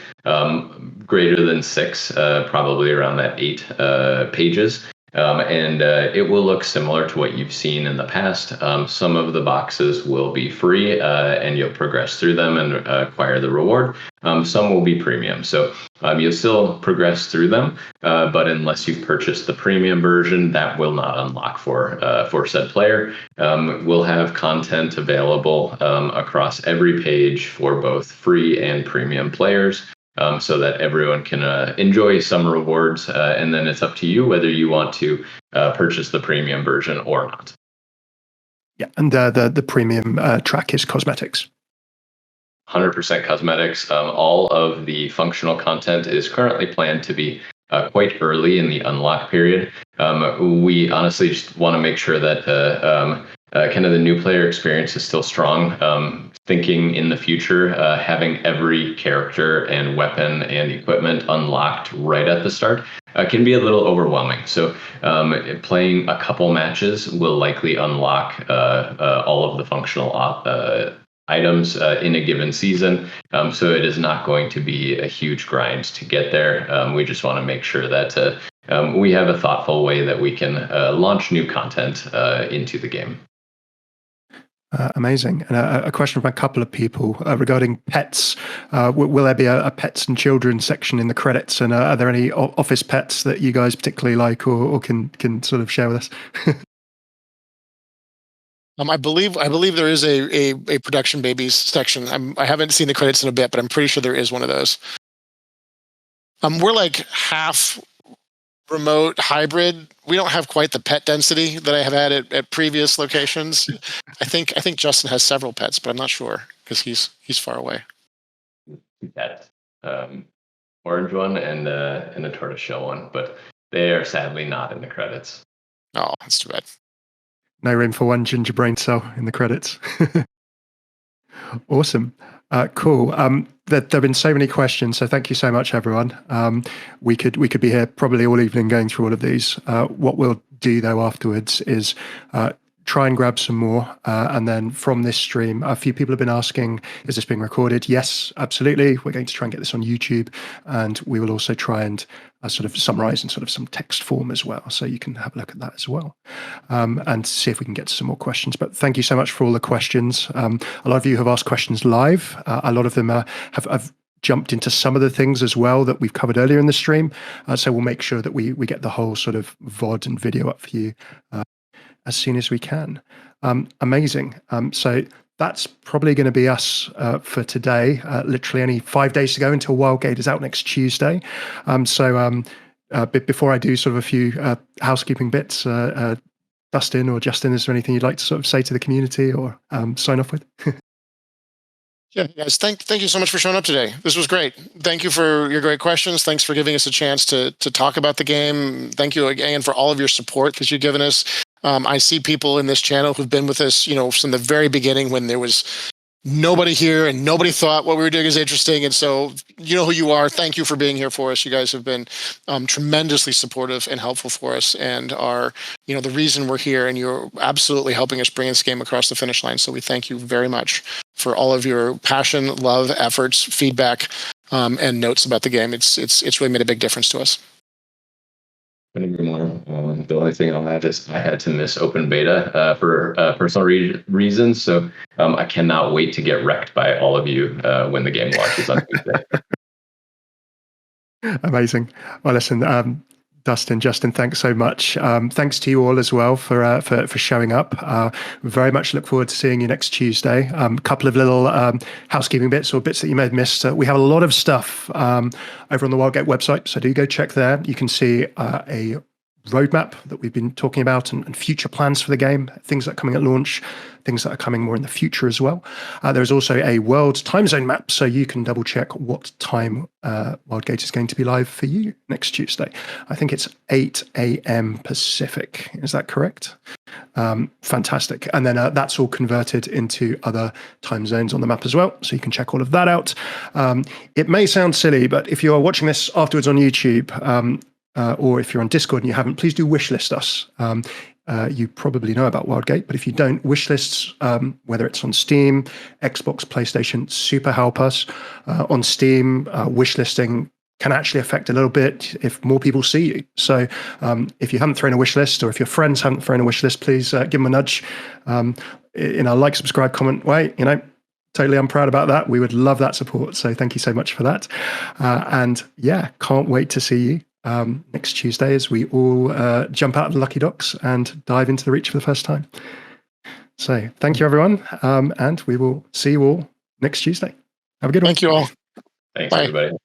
greater than 6, probably around that 8 pages. And it will look similar to what you've seen in the past. Some of the boxes will be free and you'll progress through them and acquire the reward. Some will be premium. So you'll still progress through them, but unless you've purchased the premium version, that will not unlock for said player. We'll have content available across every page for both free and premium players. So that everyone can enjoy some rewards, and then it's up to you whether you want to purchase the premium version or not. Yeah, and the premium track is cosmetics. 100% cosmetics. All of the functional content is currently planned to be quite early in the unlock period. We honestly just want to make sure that kind of the new player experience is still strong. Thinking in the future, having every character and weapon and equipment unlocked right at the start can be a little overwhelming. So playing a couple matches will likely unlock all of the functional items in a given season. So it is not going to be a huge grind to get there. We just want to make sure that we have a thoughtful way that we can launch new content into the game. Amazing. And a question from a couple of people regarding pets. Will there be a pets and children section in the credits? And are there any office pets that you guys particularly like or can sort of share with us? I believe there is a production babies section. I haven't seen the credits in a bit, but I'm pretty sure there is one of those. We're like half remote hybrid. We don't have quite the pet density that I have had at previous locations. I think Justin has several pets, but I'm not sure because he's far away. 2 pets, orange one and a tortoiseshell one, but they are sadly not in the credits. Oh, that's too bad. No room for one ginger brain cell in the credits. Awesome. Cool. There have been so many questions, so thank you so much, everyone. We could be here probably all evening going through all of these. What we'll do though afterwards is try and grab some more, and then from this stream, a few people have been asking, is this being recorded? Yes, absolutely. We're going to try and get this on YouTube, and we will also try and sort of summarize in sort of some text form as well, so you can have a look at that as well, and see if we can get to some more questions. But thank you so much for all the questions. A lot of you have asked questions live. A lot of them have jumped into some of the things as well that we've covered earlier in the stream. So we'll make sure that we get the whole sort of VOD and video up for you as soon as we can. Amazing. So that's probably going to be us for today. Literally only 5 days to go until Wildgate is out next Tuesday. Before I do sort of a few housekeeping bits, Dustin or Justin, is there anything you'd like to sort of say to the community or sign off with? Yeah, guys, thank you so much for showing up today. This was great. Thank you for your great questions. Thanks for giving us a chance to talk about the game. Thank you again for all of your support that you've given us. I see people in this channel who've been with us, from the very beginning when there was nobody here and nobody thought what we were doing is interesting. And so you know who you are. Thank you for being here for us. You guys have been tremendously supportive and helpful for us and are, the reason we're here, and you're absolutely helping us bring this game across the finish line. So we thank you very much for all of your passion, love, efforts, feedback, and notes about the game. It's really made a big difference to us. Couldn't agree more. The only thing I'll add is I had to miss open beta for personal reasons, so I cannot wait to get wrecked by all of you when the game launches on Tuesday. Amazing. Well, listen, Dustin, Justin, thanks so much. Thanks to you all as well for showing up. Very much look forward to seeing you next Tuesday. A couple of little housekeeping bits or bits that you may have missed. We have a lot of stuff over on the Wildgate website, so do go check there. You can see a roadmap that we've been talking about and future plans for the game, things that are coming at launch, things that are coming more in the future as well. There's also a world time zone map, so you can double check what time Wildgate is going to be live for you next Tuesday. I think it's 8 a.m. Pacific. Is that correct? Fantastic. And then that's all converted into other time zones on the map as well, so you can check all of that out. It may sound silly, but if you are watching this afterwards on YouTube, or if you're on Discord and you haven't, please do wishlist us. You probably know about Wildgate, but if you don't, wishlists, whether it's on Steam, Xbox, PlayStation, super help us. On Steam, wishlisting can actually affect a little bit if more people see you. So if you haven't thrown a wishlist, or if your friends haven't thrown a wishlist, please give them a nudge in a like, subscribe, comment way. Totally, I'm proud about that. We would love that support. So thank you so much for that. And yeah, can't wait to see you next Tuesday as we all jump out of the Lucky Docks and dive into the Reach for the first time. So thank you, everyone. And we will see you all next Tuesday. Have a good one. Thank you all. Thanks, Bye. everybody.